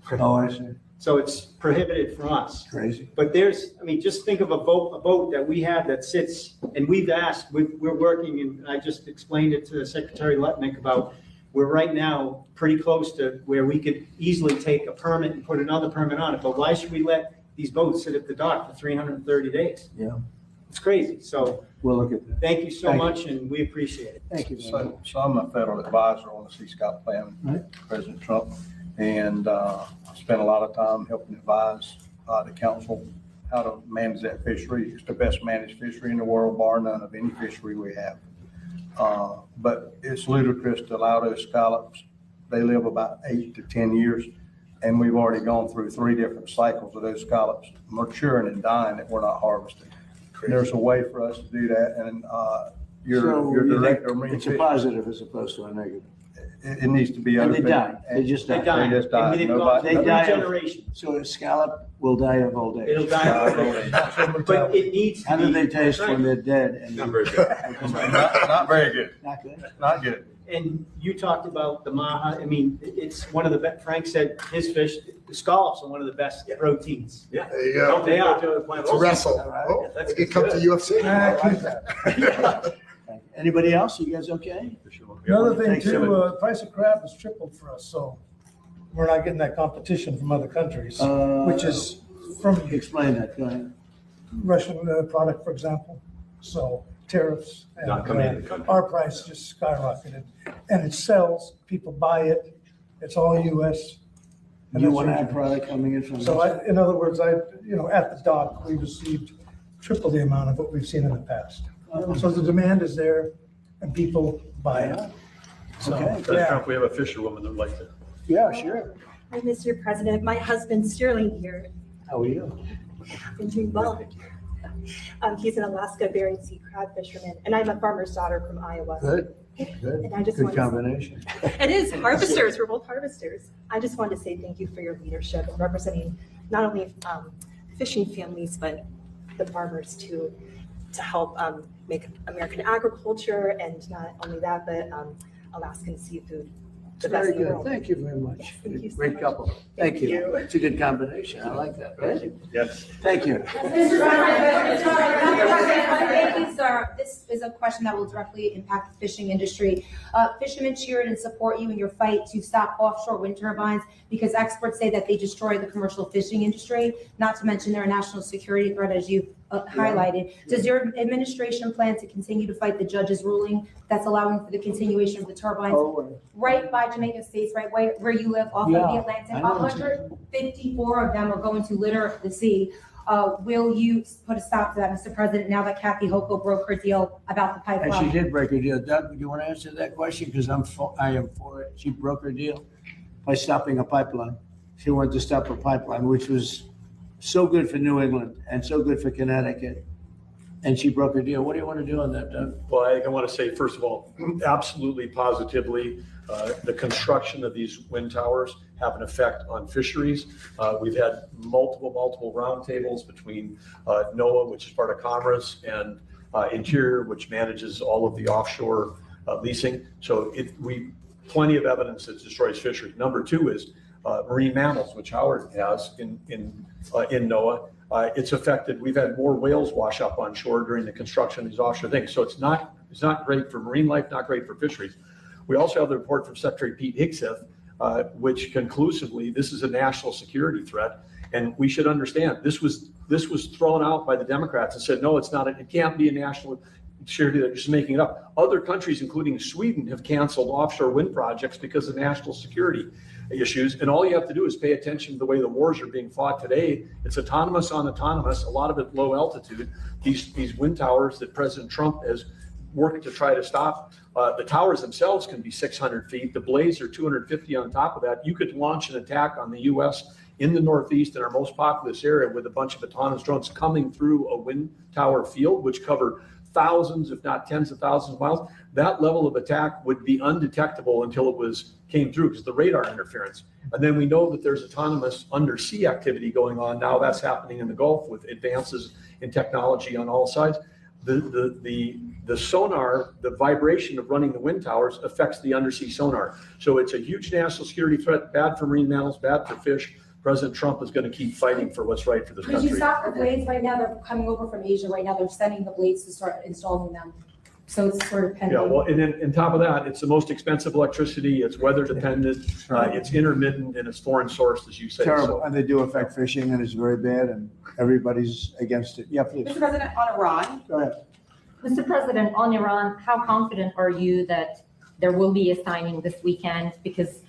there. Oh, I see. So it's prohibited from us. Crazy. But just think of a boat that we have that sits, and we're working, and I just explained it to Secretary Letnick about, we're right now pretty close to where we could easily take a permit and put another permit on it. But why should we let these boats sit at the dock for 330 days? Yeah. It's crazy. So we'll look at that. Thank you so much, and we appreciate it. Thank you. So I'm a federal advisor on the Sea Scout plan, Right. President Trump, and I spent a lot of time helping advise the council how to manage that fishery. It's the best managed fishery in the world, bar none of any fishery we have. But it's ludicrous to allow those scallops. They live about 8 to 10 years, and we've already gone through 3 different cycles of those scallops maturing and dying that we're not harvesting. There's a way for us to do that, and your director of marine it's a fisheries. positive as opposed to a negative. it needs to be And they open. died. They just They died. died. They just died. And they've gone Nobody- through They die three of- generations. So a scallop will die of old age. It'll die of old age. But it needs to How do be- they taste when they're dead? And Not very good. Not very good. Not good. Not good. And you talked about the maha. I mean, it's one of the best. Frank said his fish, the scallops are one of the best proteins. Yeah. There you go. They are. It's a wrestle. Oh, That's it comes to UFC. I like that. Anybody else? You guys okay? Another thing Thanks, too, everyone. price of crab has tripled for us, so we're not getting that competition from other countries, which is from Explain that, go ahead. Russian product, for example. So tariffs and Not coming in the country. our price just skyrocketed. And it sells, people buy it, it's all US. And You that's want to what- have product coming in from? So in other words, at the dock, we received triple the amount of what we've seen in the past. So the demand is there and people buy it. So, Okay. President yeah. Trump, we have a fisherwoman that'd like to. Yeah, sure. Hi, Mr. President. My husband Sterling here. How are you? I'm doing well. He's an Alaska Bering Sea crab fisherman, and I'm a farmer's daughter from Iowa. Good, good. And I just Good wanted to- combination. It is harvesters. We're both harvesters. I just wanted to say thank you for your leadership and representing not only fishing families, but the farmers to help make American agriculture, and not only that, but Alaskan seafood the best Very in the good. world. Thank you very much. Thank you so Great much. couple. Thank you. you. It's a good combination. I like that. Right? Yes. Thank you. Mr. President, sir, this is a question that will directly impact the fishing industry. Fishermen cheered and support you in your fight to stop offshore wind turbines because experts say that they destroy the commercial fishing industry, not to mention they're a national security threat, as you highlighted. Does your administration plan to continue to fight the judge's ruling that's allowing for the continuation of the turbines right by Jamaica States, right where you live off of the Yeah, Atlantic? I know. 154 of them are going to litter the sea. Will you put a stop to that, Mr. President, now that Kathy Hochul broke her deal about the And pipeline? she did break her deal. Doug, do you want to answer that question? Because I am for it. She broke her deal by stopping a pipeline. She wanted to stop a pipeline, which was so good for New England and so good for Connecticut. And she broke her deal. What do you want to do on that, Doug? Well, I want to say, first of all, absolutely positively, the construction of these wind towers have an effect on fisheries. We've had multiple roundtables between NOAA, which is part of Commerce, and Interior, which manages all of the offshore leasing. So plenty of evidence that destroys fisheries. Number two is marine mammals, which Howard has in NOAA. It's affected. We've had more whales wash up on shore during the construction of these offshore things. So it's not great for marine life, not great for fisheries. We also have the report from Secretary Pete Hegseth, which conclusively, this is a national security threat. And we should understand, this was thrown out by the Democrats and said, no, it's not. It can't be a national security. They're just making it up. Other countries, including Sweden, have canceled offshore wind projects because of national security issues. And all you have to do is pay attention to the way the wars are being fought today. It's autonomous on autonomous, a lot of it low altitude. These wind towers that President Trump has worked to try to stop. The towers themselves can be 600 feet. The blades are 250 on top of that. You could launch an attack on the U.S. in the Northeast, in our most populous area, with a bunch of autonomous drones coming through a wind tower field, which cover thousands, if not tens of thousands of miles. That level of attack would be undetectable until it came through because the radar interference. And then we know that there's autonomous undersea activity going on. Now that's happening in the Gulf with advances in technology on all sides. The sonar, the vibration of running the wind towers affects the undersea sonar. So it's a huge national security threat, bad for marine mammals, bad for fish. President Trump is going to keep fighting for what's right for this Could country. you stop the blades right now? They're coming over from Asia right now. They're sending the blades to start installing them. So it's sort of pending. Yeah, well, and then on top of that, it's the most expensive electricity. It's weather dependent, it's intermittent, and it's foreign sourced, as you say. Terrible. So- And they do affect fishing and it's very bad and everybody's against it. Yeah, please. Mr. President, on Iran. Go ahead. Mr. President, on Iran, how confident are you that there will be a signing this weekend? Because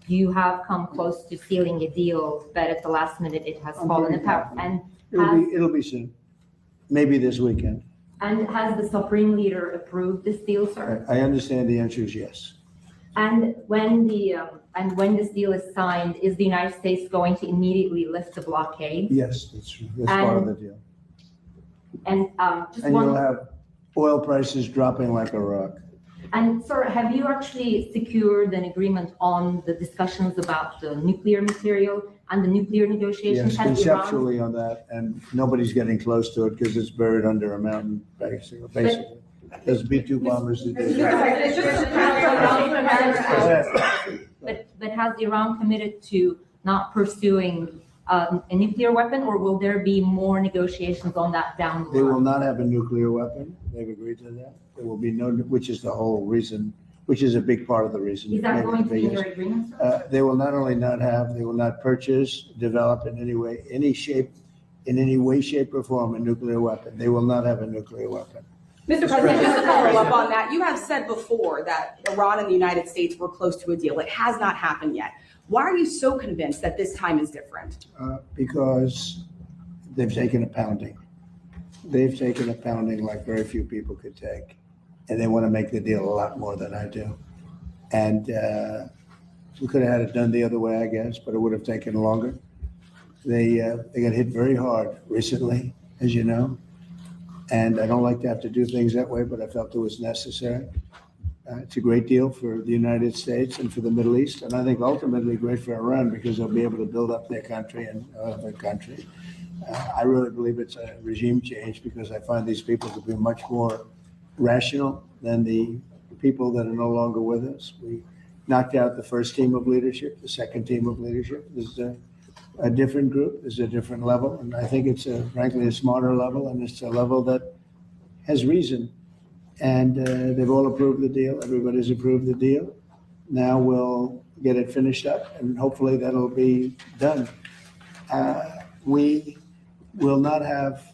you have come close to sealing a deal, but at the last minute it has fallen apart. And It'll be soon. Maybe this weekend. has the Supreme Leader approved this deal, sir? I understand the answer is yes. And when this deal is signed, is the United States going to immediately lift the blockade? Yes, that's part of the deal. And just And you'll one. have oil prices dropping like a rock. And sir, have you actually secured an agreement on the discussions about the nuclear material and the nuclear negotiations? Yes, Has Iran- conceptually on that, and nobody's getting close to it because it's buried under a mountain, basically. There's B-2 bombers that do that. But has Iran committed to not pursuing a nuclear weapon, or will there be more negotiations on that down the They will line? not have a nuclear weapon. They've agreed to that. There will be no, which is the whole reason, which is a big part of the reason. Is that maybe going the to be in biggest. your agreement, sir? They will not only not have, they will not purchase, develop in any way, any shape, in any way, shape, or form a nuclear weapon. They will not have a nuclear weapon. Mr. President, just to follow up on that, you have said before that Iran and the United States were close to a deal. It has not happened yet. Why are you so convinced that this time is different? Because they've taken a pounding. They've taken a pounding like very few people could take. And they want to make the deal a lot more than I do. And we could have had it done the other way, I guess, but it would have taken longer. They got hit very hard recently, as you know. And I don't like to have to do things that way, but I felt it was necessary. It's a great deal for the United States and for the Middle East, and I think ultimately great for Iran because they'll be able to build up their country and their country. I really believe it's a regime change because I find these people to be much more rational than the people that are no longer with us. We knocked out the first team of leadership, the second team of leadership. This is a different group, this is a different level, and I think it's frankly a smarter level, and it's a level that has reason. And they've all approved the deal. Everybody's approved the deal. Now we'll get it finished up, and hopefully that'll be done. We will not have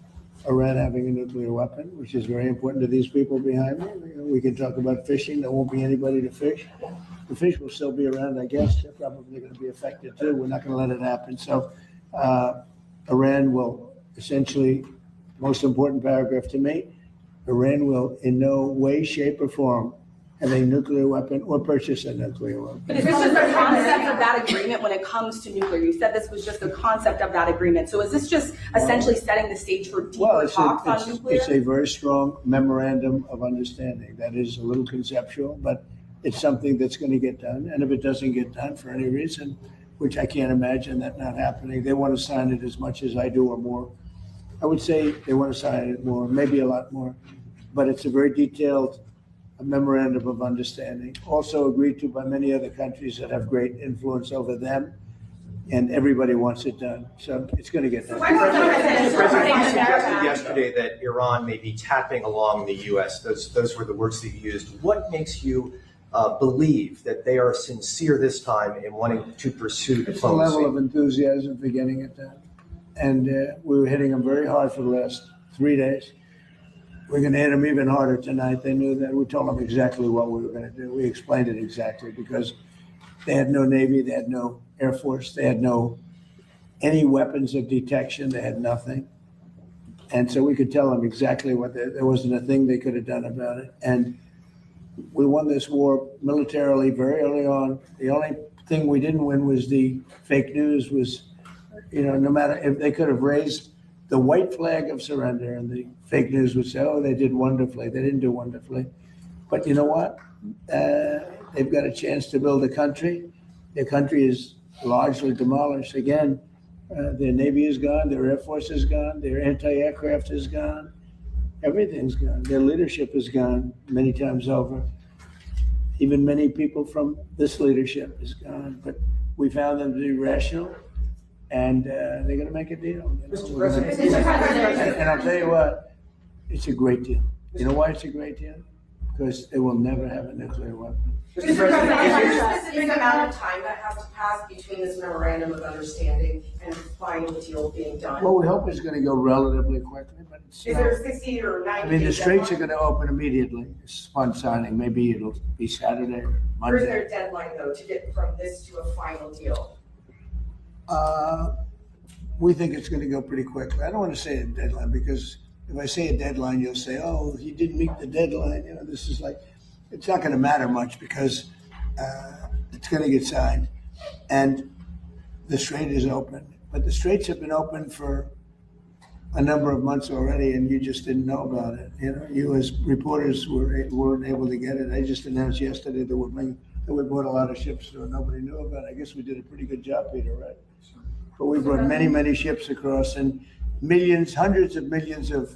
Iran having a nuclear weapon, which is very important to these people behind me. We can talk about fishing. There won't be anybody to fish. The fish will still be around, I guess. They're probably going to be affected too. We're not going to let it happen. So Iran will essentially, most important paragraph to me, Iran will in no way, shape, or form have a nuclear weapon or purchase a nuclear weapon. But is this just a concept of that agreement when it comes to nuclear? You said this was just a concept of that agreement. So is this just essentially setting the stage for deeper talks on nuclear? It's a very strong memorandum of understanding. That is a little conceptual, but it's something that's going to get done. And if it doesn't get done for any reason, which I can't imagine that not happening, they want to sign it as much as I do or more. I would say they want to sign it more, maybe a lot more, but it's a very detailed memorandum of understanding, also agreed to by many other countries that have great influence over them, and everybody wants it done. So it's going to get done. The President suggested yesterday that Iran may be tapping along the U.S. Those were the words that you used. What makes you believe that they are sincere this time in wanting to pursue diplomacy? It's the level of enthusiasm for getting it done. And we were hitting them very hard for the last 3 days. We're going to hit them even harder tonight. They knew that. We told them exactly what we were going to do. We explained it exactly because they had no Navy, they had no Air Force, they had no any weapons of detection, they had nothing. And so we could tell them exactly what there wasn't a thing they could have done about it. And we won this war militarily very early on. The only thing we didn't win was the fake news was, no matter if they could have raised the white flag of surrender and the fake news would say, oh, they did wonderfully. They didn't do wonderfully. But you know what? They've got a chance to build a country. Their country is largely demolished. Again, their Navy is gone. Their Air Force is gone. Their anti-aircraft is gone. Everything's gone. Their leadership is gone many times over. Even many people from this leadership is gone. But we found them to be rational. And they're going to make a deal. And I'll tell you what, it's a great deal. You know why it's a great deal? Because they will never have a nuclear weapon. Mr. President, is there a specific amount of time that has to pass between this memorandum of understanding and final deal being done? Well, we hope it's going to go relatively quickly, but it's Is there a 60 or 90 I mean, the day straits are deadline? going to open immediately. It's upon signing. Maybe it'll be Saturday or Or is there Monday. a deadline, though, to get from this to a final deal? We think it's going to go pretty quickly. I don't want to say a deadline because if I say a deadline, you'll say, oh, he didn't meet the deadline. This is like, it's not going to matter much because it's going to get signed. And the strait is open. But the straits have been open for a number of months already, and you just didn't know about it. You know, you as reporters weren't able to get it. I just announced yesterday that we brought a lot of ships through, and nobody knew about it. I guess we did a pretty good job, Peter, right? But we brought many ships across, and millions, hundreds of millions of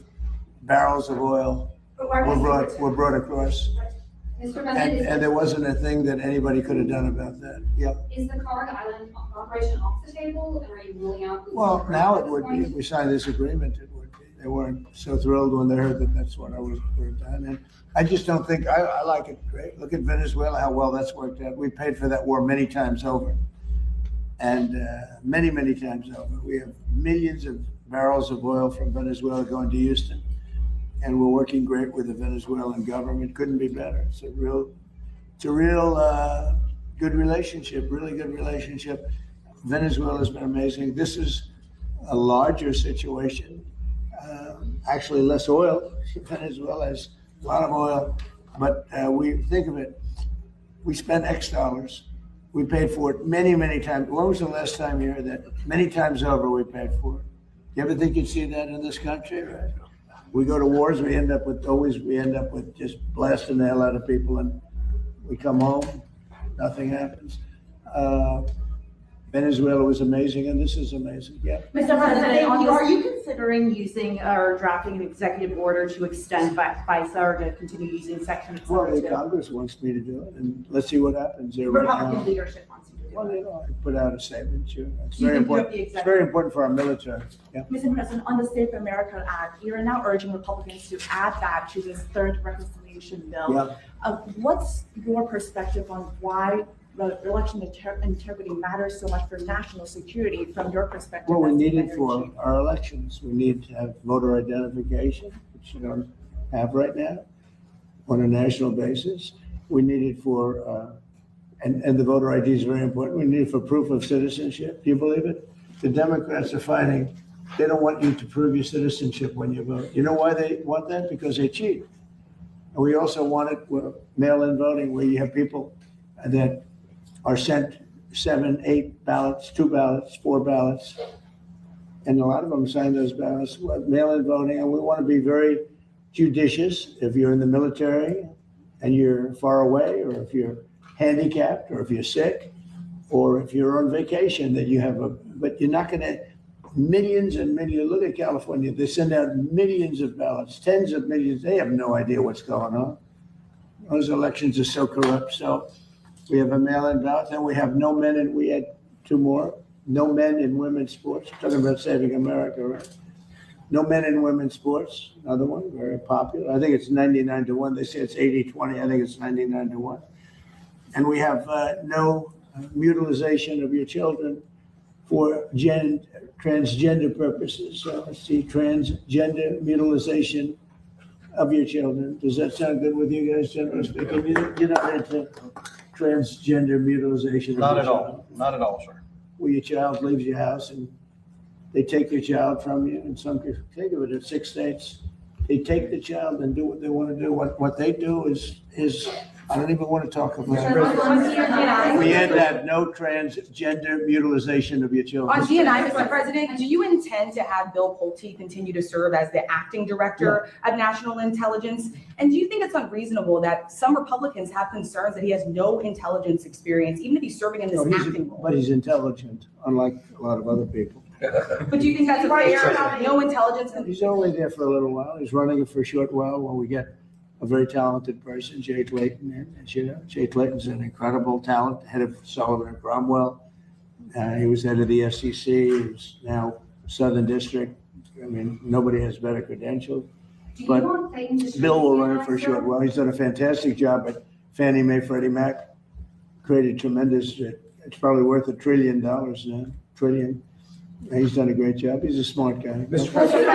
barrels of oil were brought across. Mr. President, And there wasn't a thing that anybody could have done about that. Yeah. is the Carg Island operation off the table, and are you ruling out? Well, now it would be. If we signed this agreement, it would be. They weren't so thrilled when they heard that that's what I was done. And I just don't think, I like it great. Look at Venezuela, how well that's worked out. We paid for that war many times over. And many times over. We have millions of barrels of oil from Venezuela going to Houston. And we're working great with the Venezuelan government. Couldn't be better. It's a real good relationship, really good relationship. Venezuela's been amazing. This is a larger situation. Actually, less oil. Venezuela has a lot of oil, but we think of it. We spent X dollars. We paid for it many times. When was the last time you heard that? Many times over, we paid for it. You ever think you'd see that in this country? Right? We go to wars, we end up with just blasting the hell out of people, and we come home, nothing happens. Venezuela was amazing, and this is amazing. Yeah. Mr. President, are you considering using or drafting an executive order to extend FISA or to continue using Section 402? Well, the Congress wants me to do it, and let's see what happens there. Republican leadership wants you to do it. Well, they don't put out a statement, sure. It's Do you very think you have important. the It's executive- very important for our military. Yeah. Mr. President, on the Save America Act, you're now urging Republicans to add that to this third reconciliation bill. Yeah. What's your perspective on why the election integrity matters so much for national security from your perspective? Well, we as the need it commander in for chief? our elections. We need to have voter identification, which you don't have right now on a national basis. We need it for, and the voter ID is very important. We need it for proof of citizenship. Do you believe it? The Democrats are fighting. They don't want you to prove your citizenship when you vote. You know why they want that? Because they cheat. And we also want it with mail-in voting, where you have people that are sent 7, 8 ballots, 2 ballots, 4 ballots. And a lot of them sign those ballots, mail-in voting. And we want to be very judicious. If you're in the military and you're far away, or if you're handicapped, or if you're sick, or if you're on vacation, that you have but you're not going to, millions and millions. Look at California. They send out millions of ballots, tens of millions. They have no idea what's going on. Those elections are so corrupt. So we have a mail-in ballot, then we have no men, and we had 2 more, no men in women's sports. We're talking about saving America, right? No men in women's sports, another one, very popular. I think it's 99-1. They say it's 80-20. I think it's 99-1. And we have no mutilization of your children for transgender purposes. So let's see, transgender mutilization of your children. Does that sound good with you guys, generally speaking? You're not into transgender mutilization? Not at all. Not at all, sir. Where your child leaves your house and they take your child from you. In some cases, think of it, in 6 states, they take the child and do what they want to do. What they do is I don't even want to talk about it. We had that no transgender mutilization of your children. On D&I, Mr. President, do you intend to have Bill Pulte continue to serve as the acting director of national intelligence? And do you think it's unreasonable that some Republicans have concerns that he has no intelligence experience, even if he's serving in this acting role? But he's intelligent, unlike a lot of other people. But do you think that's a fair, no intelligence? He's only there for a little while. He's running it for a short while when we get a very talented person, Jay Clayton. And you know, Jay Clayton's an incredible talent, head of Sullivan and Cromwell. He was head of the SEC. He's now Southern District. I mean, nobody has better credentials. But Bill will run it for a short while. He's done a fantastic job at Fannie Mae, Freddie Mac. Created tremendous, it's probably worth $1 trillion now, trillion. He's done a great job. He's a smart guy. Mr. President,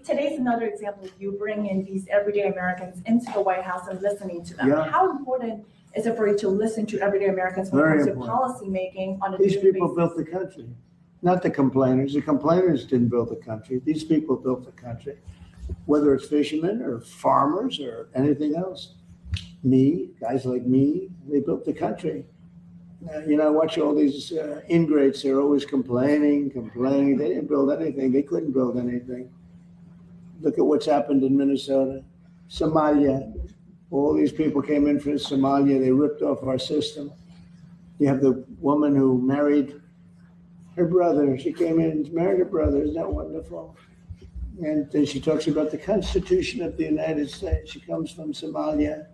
today's another example of you bringing these everyday Americans into the White House and listening to them. Yeah. How important is it for you to listen to everyday Americans when it Very comes to important. policy making on a These daily people basis? built the country, not the complainers. The complainers didn't build the country. These people built the country, whether it's fishermen or farmers or anything else. Me, guys like me, they built the country. You know, watch all these ingrates. They're always complaining. They didn't build anything. They couldn't build anything. Look at what's happened in Minnesota, Somalia. All these people came in from Somalia. They ripped off our system. You have the woman who married her brother. She came in and married her brother. Isn't that wonderful? And then she talks about the Constitution of the United States. She comes from Somalia.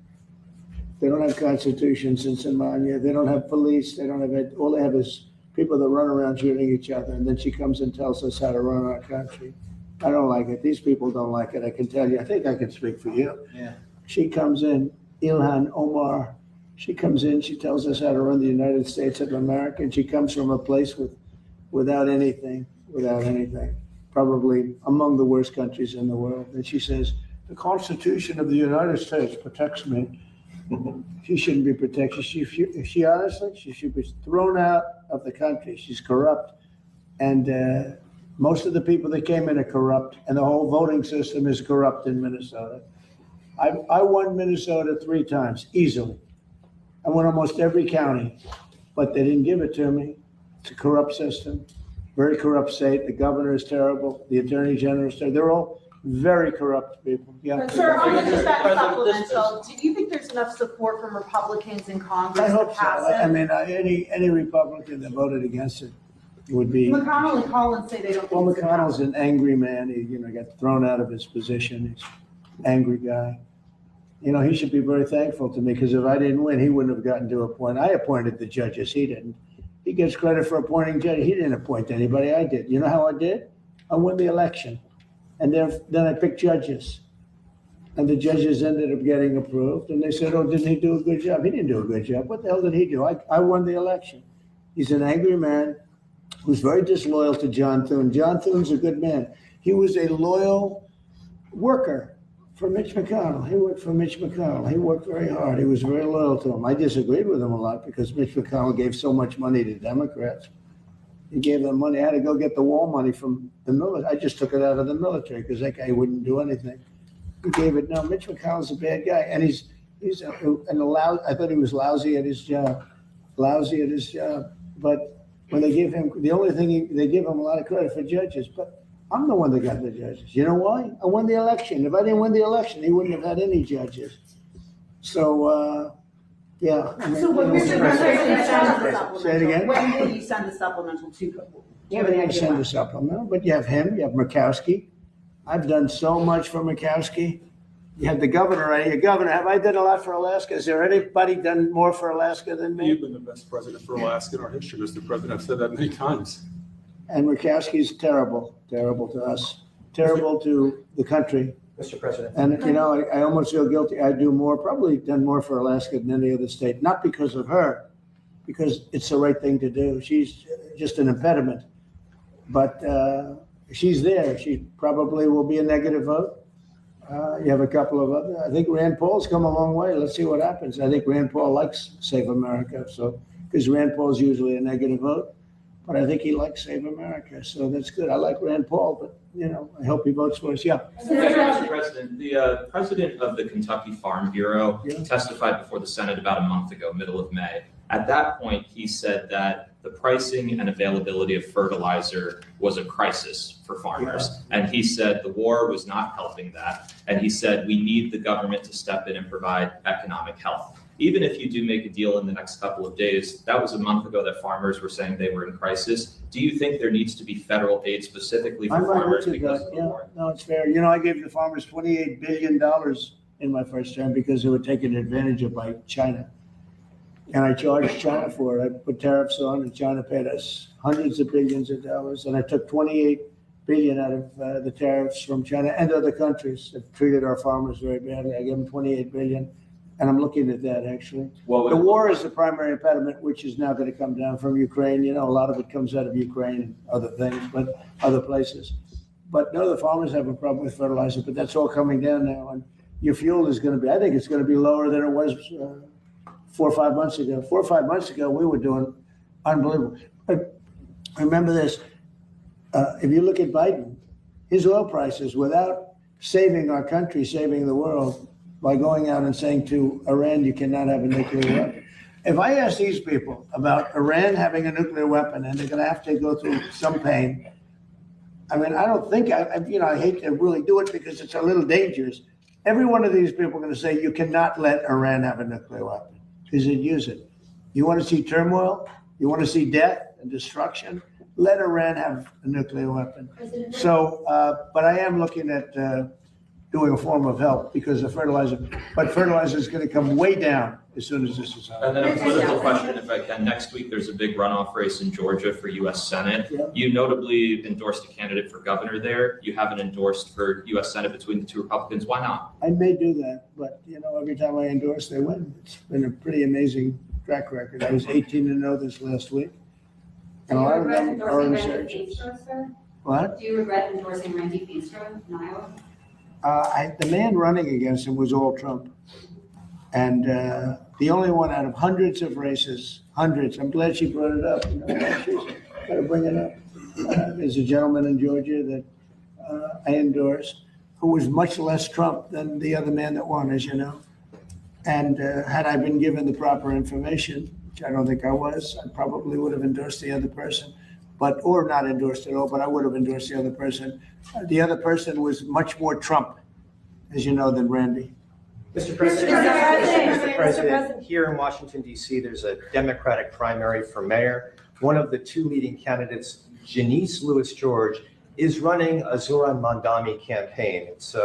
They don't have constitutions in Somalia. They don't have police. They don't have it. All they have is people that run around shooting each other. And then she comes and tells us how to run our country. I don't like it. These people don't like it. I can tell you. I think I can speak for you. Yeah. She comes in, Ilhan Omar. She comes in. She tells us how to run the United States of America. And she comes from a place without anything, probably among the worst countries in the world. And she says, the Constitution of the United States protects me. She shouldn't be protected. She honestly, she should be thrown out of the country. She's corrupt. And most of the people that came in are corrupt. And the whole voting system is corrupt in Minnesota. I won Minnesota 3 times, easily. I won almost every county, but they didn't give it to me. It's a corrupt system, very corrupt state. The governor is terrible. The attorney general is terrible. They're all very corrupt people. Yeah. Sir, on just that supplemental, do you think there's enough support from Republicans in Congress I to hope so. pass it? I mean, any Republican that voted against it would be. McConnell and Collins say they don't. Well, think it's McConnell's an angry man. He, got thrown out of his position. He's an angry guy. He should be very thankful to me because if I didn't win, he wouldn't have gotten to appoint. I appointed the judges. He didn't. He gets credit for appointing judges. He didn't appoint anybody. I did. You know how I did? I won the election. And then I picked judges. And the judges ended up getting approved. And they said, oh, didn't he do a good job? He didn't do a good job. What the hell did he do? I won the election. He's an angry man who's very disloyal to John Thune. John Thune's a good man. He was a loyal worker for Mitch McConnell. He worked for Mitch McConnell. He worked very hard. He was very loyal to him. I disagreed with him a lot because Mitch McConnell gave so much money to Democrats. He gave them money. I had to go get the wall money from the military. I just took it out of the military because that guy wouldn't do anything. He gave it. No, Mitch McConnell's a bad guy. And he's I thought he was lousy at his job. But when they give him, the only thing they give him a lot of credit for judges, but I'm the one that got the judges. You know why? I won the election. If I didn't win the election, he wouldn't have had any judges. So, yeah. So when will you send the supplemental? Say it again? When will you send the supplemental to? Do you have Well, any you idea? send a supplemental, but you have him, you have Murkowski. I've done so much for Murkowski. You have the governor, right? Governor, have I done a lot for Alaska? Is there anybody done more for Alaska than me? You've been the best president for Alaska in our history, Mr. President. I've said that many times. And Murkowski's terrible to us, terrible to the country. Mr. President. And, I almost feel guilty. I do more, probably done more for Alaska than any other state, not because of her, because it's the right thing to do. She's just an impediment. But she's there. She probably will be a negative vote. You have a couple of other. I think Rand Paul's come a long way. Let's see what happens. I think Rand Paul likes Save America, because Rand Paul's usually a negative vote. But I think he likes Save America, so that's good. I like Rand Paul, but, I hope he votes for us. Yeah. Mr. President, the president of the Kentucky Farm Bureau testified before the Senate about a month ago, middle of May. At that point, he said that the pricing and availability of fertilizer was a crisis for farmers. And he said the war was not helping that. And he said we need the government to step in and provide economic help. Even if you do make a deal in the next couple of days, that was a month ago that farmers were saying they were in crisis. Do you think there needs to be federal aid specifically for farmers because of the war? No, it's fair. I gave the farmers $28 billion in my first term because they were taken advantage of by China. And I charged China for it. I put tariffs on and China paid us hundreds of billions of dollars. And I took 28 billion out of the tariffs from China and other countries that treated our farmers very badly. I gave them 28 billion. And I'm looking at that, actually. Well, the war is the primary impediment, which is now going to come down from Ukraine. A lot of it comes out of Ukraine and other things, but other places. But no, the farmers have a problem with fertilizer, but that's all coming down now. And your fuel is going to be, I think it's going to be lower than it was 4 or 5 months ago. 4 or 5 months ago, we were doing unbelievable. But remember this, if you look at Biden, his oil prices, without saving our country, saving the world, by going out and saying to Iran, you cannot have a nuclear weapon. if I ask these people about Iran having a nuclear weapon and they're going to have to go through some pain, I mean, I don't think, I hate to really do it because it's a little dangerous. Every one of these people are going to say, you cannot let Iran have a nuclear weapon because they'd use it. You want to see turmoil? You want to see death and destruction? Let Iran have a nuclear weapon. So, but I am looking at doing a form of help because of fertilizer, but fertilizer is going to come way down as soon as this is out. And then a political question, if I can. Next week, there's a big runoff race in Georgia for U.S. Senate. Yeah. You notably endorsed a candidate for governor there. You haven't endorsed for U.S. Senate between the two Republicans. Why not? I may do that, but every time I endorse, they win. It's been a pretty amazing track record. I was 18-0 this last week. And a lot of them are insurgents. What? Do you regret endorsing Randy Feenstra in Iowa? The man running against him was all Trump. And the only one out of hundreds of races, hundreds, I'm glad she brought it up. She's got to bring it up. There's a gentleman in Georgia that I endorsed who was much less Trump than the other man that won, as you know. And had I been given the proper information, which I don't think I was, I probably would have endorsed the other person, or not endorsed at all, but I would have endorsed the other person. The other person was much more Trump, as you know, than Randy. Mr. President, here in Washington, D.C., there's a Democratic primary for mayor. One of the two leading candidates, Janice Lewis-George, is running a Zoran Mandami campaign. It's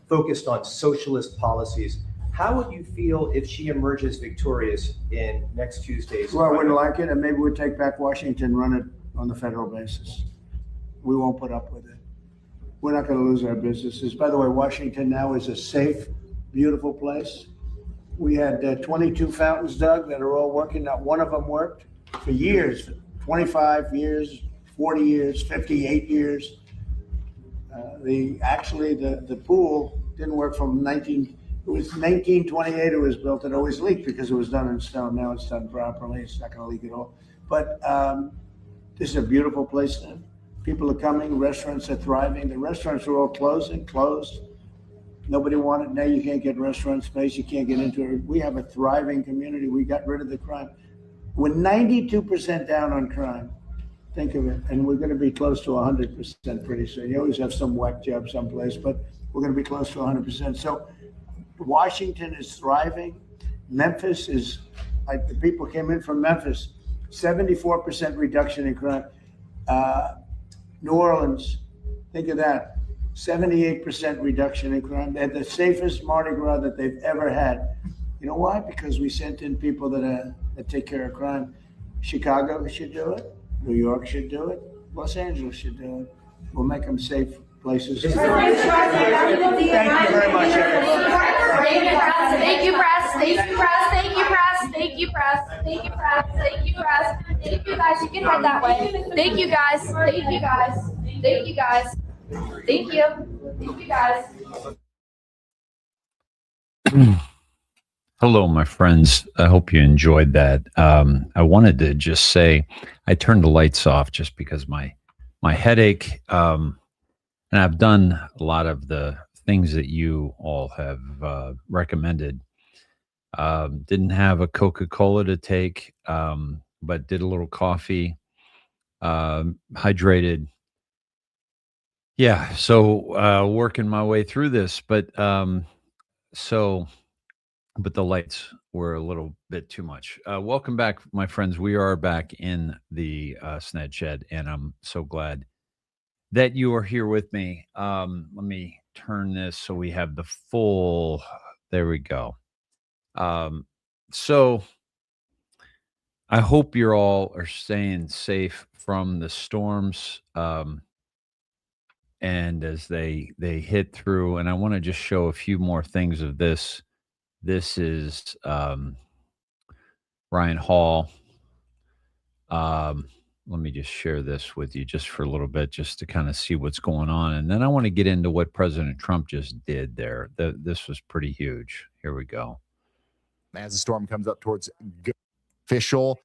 focused on socialist policies. How would you feel if she emerges victorious in next Tuesday's? Well, I wouldn't like it, and maybe we'd take back Washington, run it on the federal basis. We won't put up with it. We're not going to lose our businesses. By the way, Washington now is a safe, beautiful place. We had 22 fountains dug that are all working. Not one of them worked for years, 25 years, 40 years, 58 years. The pool didn't work from 1928 it was built. It always leaked because it was done in stone. Now it's done properly. It's not going to leak at all. But this is a beautiful place now. People are coming. Restaurants are thriving. The restaurants are all closed. Nobody wanted. Now you can't get restaurant space. You can't get into it. We have a thriving community. We got rid of the crime. We're 92% down on crime. Think of it. And we're going to be close to 100% pretty soon. You always have some whack job someplace, but we're going to be close to 100%. So Washington is thriving. Memphis is, like the people came in from Memphis, 74% reduction in crime. New Orleans, think of that, 78% reduction in crime. They had the safest Mardi Gras that they've ever had. You know why? Because we sent in people that take care of crime. Chicago should do it. New York should do it. Los Angeles should do it. We'll make them safe places. Thank you very much, everybody. Thank you, press. Thank you, press. Thank you, press. Thank you, press. Thank you, press. Thank you, press. Thank you, guys. You can head that way. Thank you, guys. Thank you, guys. Thank you, guys. Thank you. Thank you, guys. Hello, my friends. I hope you enjoyed that. I wanted to just say I turned the lights off just because my headache, and I've done a lot of the things that you all have recommended. Didn't have a Coca-Cola to take, but did a little coffee, hydrated. Yeah, so working my way through this, but the lights were a little bit too much. Welcome back, my friends. We are back in the Sned Shed, and I'm so glad that you are here with me. Let me turn this so we have the full. There we go. So I hope you're all are staying safe from the storms. And as they hit through, and I want to just show a few more things of this. This is Ryan Hall. Let me just share this with you just for a little bit, just to kind of see what's going on. And then I want to get into what President Trump just did there. This was pretty huge. Here we go. As the storm comes up towards official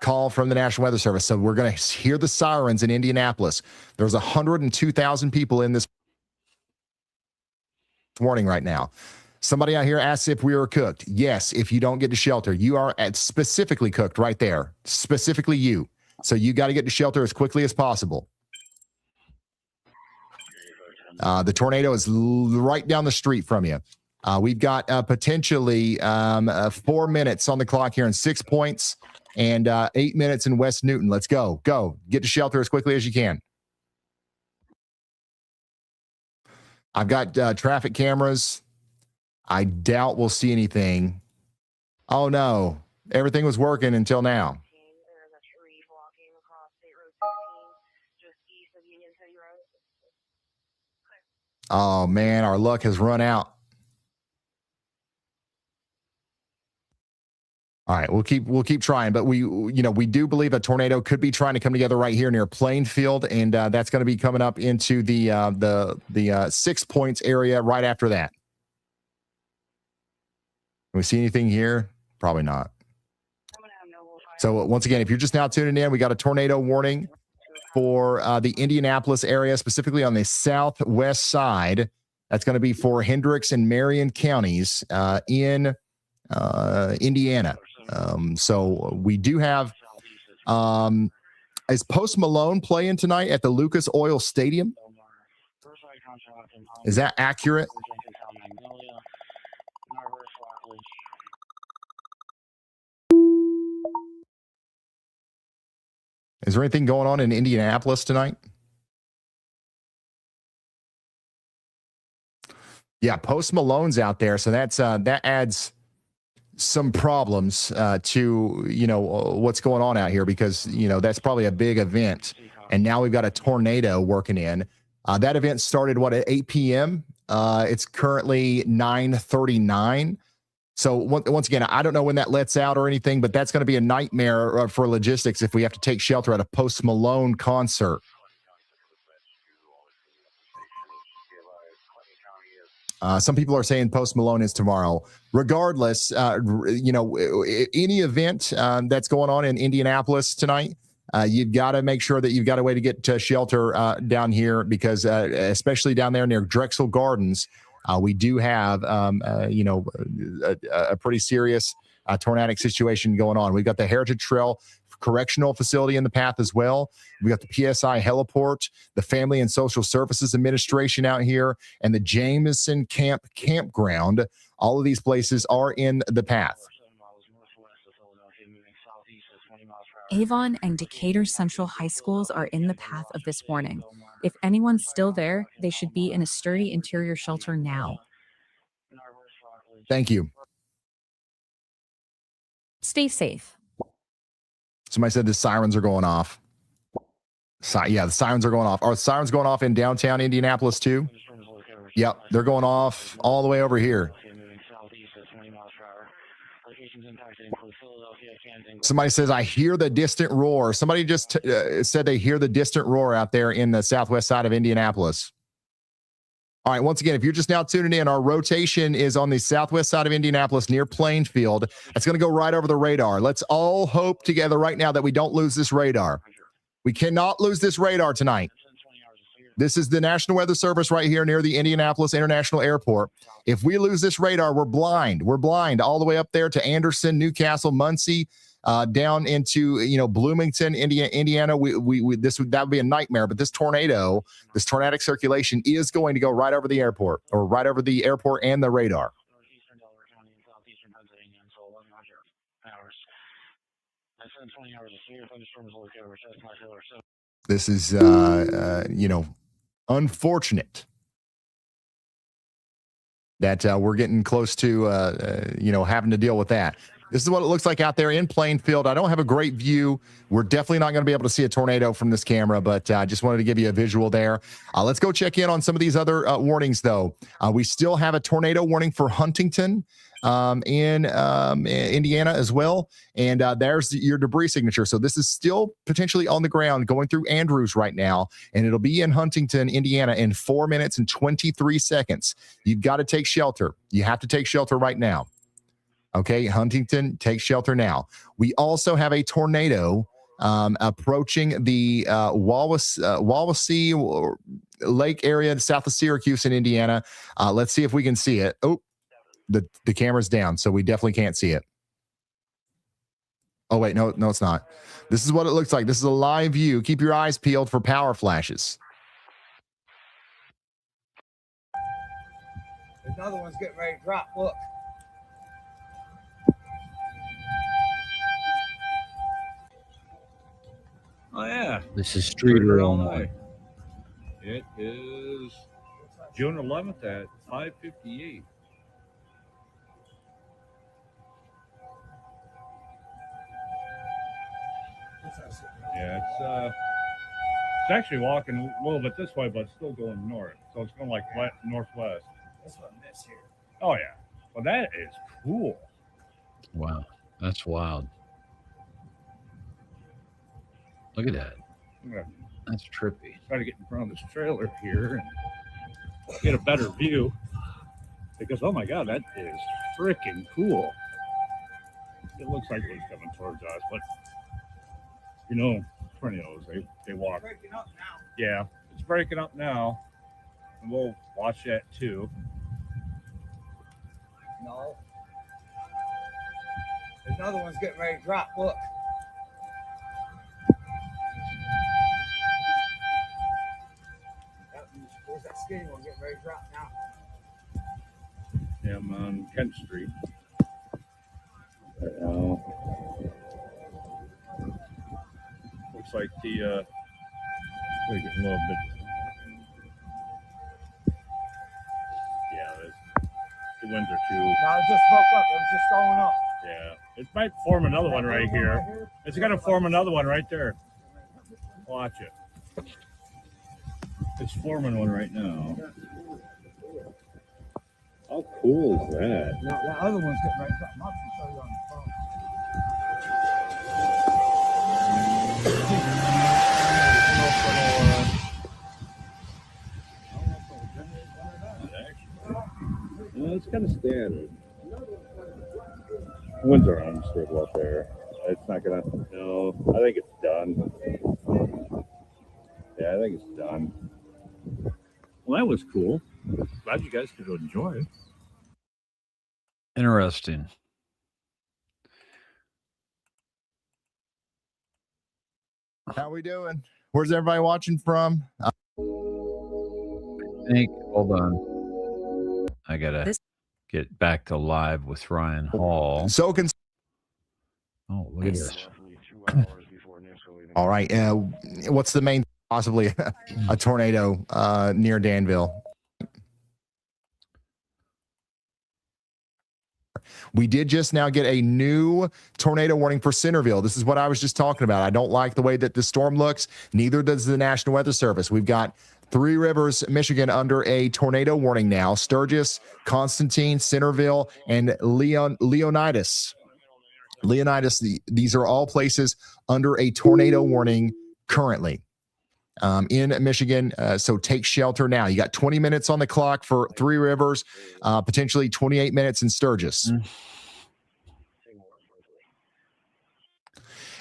call from the National Weather Service. So we're going to hear the sirens in Indianapolis. There's 102,000 people in this warning right now. Somebody out here asks if we are cooked. Yes, if you don't get to shelter, you are specifically cooked right there, specifically you. So you got to get to shelter as quickly as possible. The tornado is right down the street from you. We've got potentially 4 minutes on the clock here and 6 points and 8 minutes in West Newton. Let's go. Go. Get to shelter as quickly as you can. I've got traffic cameras. I doubt we'll see anything. Oh, no. Everything was working until now. Oh, man, our luck has run out. All right, we'll keep trying, but we do believe a tornado could be trying to come together right here near Plainfield, and that's going to be coming up into the 6 points area right after that. Can we see anything here? Probably not. So once again, if you're just now tuning in, we got a tornado warning for the Indianapolis area, specifically on the southwest side. That's going to be for Hendricks and Marion counties in Indiana. So we do have, is Post Malone playing tonight at the Lucas Oil Stadium? Is that accurate? Is there anything going on in Indianapolis tonight? Yeah, Post Malone's out there, so that's that adds some problems to what's going on out here, because that's probably a big event, and now we've got a tornado working in. That event started at 8 p.m. It's currently 9:39. So once again, I don't know when that lets out or anything, but that's going to be a nightmare for logistics if we have to take shelter at a Post Malone concert. Some people are saying Post Malone is tomorrow. Regardless, any event that's going on in Indianapolis tonight, you've got to make sure that you've got a way to get to shelter down here, because especially down there near Drexel Gardens, we do have, a pretty serious tornadic situation going on. We've got the Heritage Trail Correctional Facility in the path as well. We got the PSI Heliport, the Family and Social Services Administration out here, and the Jameson Campground. All of these places are in the path. Avon and Decatur Central High Schools are in the path of this warning. If anyone's still there, they should be in a sturdy interior shelter now. Thank you. Stay safe. Somebody said the sirens are going off. Yeah, the sirens are going off. Are the sirens going off in downtown Indianapolis too? Yep, they're going off all the way over here. Somebody says, I hear the distant roar. Somebody just said they hear the distant roar out there in the southwest side of Indianapolis. All right, once again, if you're just now tuning in, our rotation is on the southwest side of Indianapolis near Plainfield. That's going to go right over the radar. Let's all hope together right now that we don't lose this radar. We cannot lose this radar tonight. This is the National Weather Service right here near the Indianapolis International Airport. If we lose this radar, we're blind. We're blind all the way up there to Anderson, Newcastle, Muncie, down into Bloomington, Indiana. That would be a nightmare. But this tornado, this tornadic circulation is going to go right over the airport, or right over the airport and the radar. This is unfortunate that we're getting close to having to deal with that. This is what it looks like out there in Plainfield. I don't have a great view. We're definitely not going to be able to see a tornado from this camera, but I just wanted to give you a visual there. Let's go check in on some of these other warnings, though. We still have a tornado warning for Huntington in Indiana as well. And there's your debris signature. So this is still potentially on the ground going through Andrews right now. And it'll be in Huntington, Indiana in 4 minutes and 23 seconds. You've got to take shelter. You have to take shelter right now. Okay, Huntington, take shelter now. We also have a tornado approaching the Wawasee Lake area south of Syracuse in Indiana. Let's see if we can see it. Oh, the camera's down, so we definitely can't see it. Oh wait, no, it's not. This is what it looks like. This is a live view. Keep your eyes peeled for power flashes. Another one's getting ready to drop. Look. Oh yeah. This is Streeter Illinois. Illinois. It is June 11th at 5:58. Yeah, it's actually walking a little bit this way, but it's still going north. So it's going like northwest. That's what I miss here. Oh yeah. Well, that is cool. Wow, that's wild. Look at that. I'm gonna That's trippy. try to get in front of this trailer here and get a better view. Because oh my God, that is freaking cool. It looks like it was coming towards us, but you know, tornadoes, they walk. Breaking up now. Yeah, it's breaking up now. And we'll watch that too. No. Another one's getting ready to drop. Look. Where's that skinny one getting ready to drop now? Yeah, I'm on Kent Street. Looks like the we're getting a little bit. Yeah, the winds are too. No, it just broke up. It was just going up. Yeah, it might form another one right here. It's gonna form another one right there. Watch it. It's forming one right now. How cool is that? No, that other one's getting ready to drop. I'm not going to show you on the phone. It's kind of standard. Winds are unstable up there. It's not gonna. No, I think it's done. Yeah, I think it's done. Well, that was cool. Glad you guys could enjoy it. Interesting. How we doing? Where's everybody watching from? Hold on. I gotta get back to live with Ryan Hall. So oh, look at this. All right. What's the main possibly a tornado near Danville? We did just now get a new tornado warning for Centerville. This is what I was just talking about. I don't like the way that the storm looks. Neither does the National Weather Service. We've got Three Rivers, Michigan under a tornado warning now. Sturgis, Constantine, Centerville, and Leonidas. These are all places under a tornado warning currently in Michigan. So take shelter now. You got 20 minutes on the clock for Three Rivers, potentially 28 minutes in Sturgis.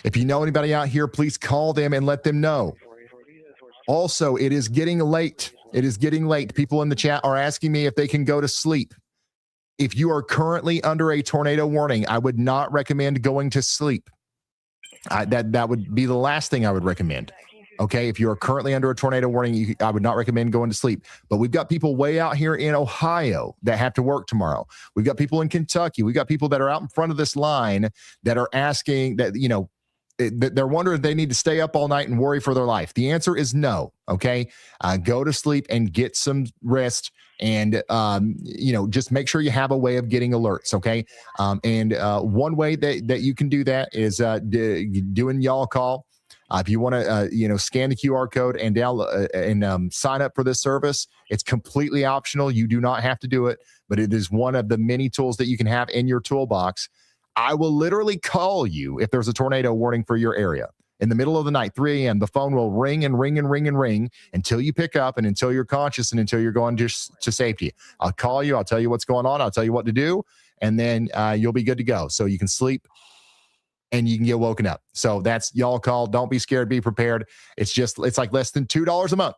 If you know anybody out here, please call them and let them know. Also, it is getting late. People in the chat are asking me if they can go to sleep. If you are currently under a tornado warning, I would not recommend going to sleep. That would be the last thing I would recommend. Okay, if you are currently under a tornado warning, I would not recommend going to sleep. But we've got people way out here in Ohio that have to work tomorrow. We've got people in Kentucky. We've got people that are out in front of this line that are asking that, you know, they're wondering if they need to stay up all night and worry for their life. The answer is no. Okay, go to sleep and get some rest. And, you know, just make sure you have a way of getting alerts. Okay. And one way that you can do that is doing y'all call. If you want to, you know, scan the QR code and download and sign up for this service, it's completely optional. You do not have to do it, but it is one of the many tools that you can have in your toolbox. I will literally call you if there's a tornado warning for your area. In the middle of the night, 3 a.m., the phone will ring and ring and ring and ring until you pick up and until you're conscious and until you're going to safety. I'll call you. I'll tell you what's going on. I'll tell you what to do. And then you'll be good to go. So you can sleep and you can get woken up. So that's y'all call. Don't be scared. Be prepared. It's like less than $2 a month.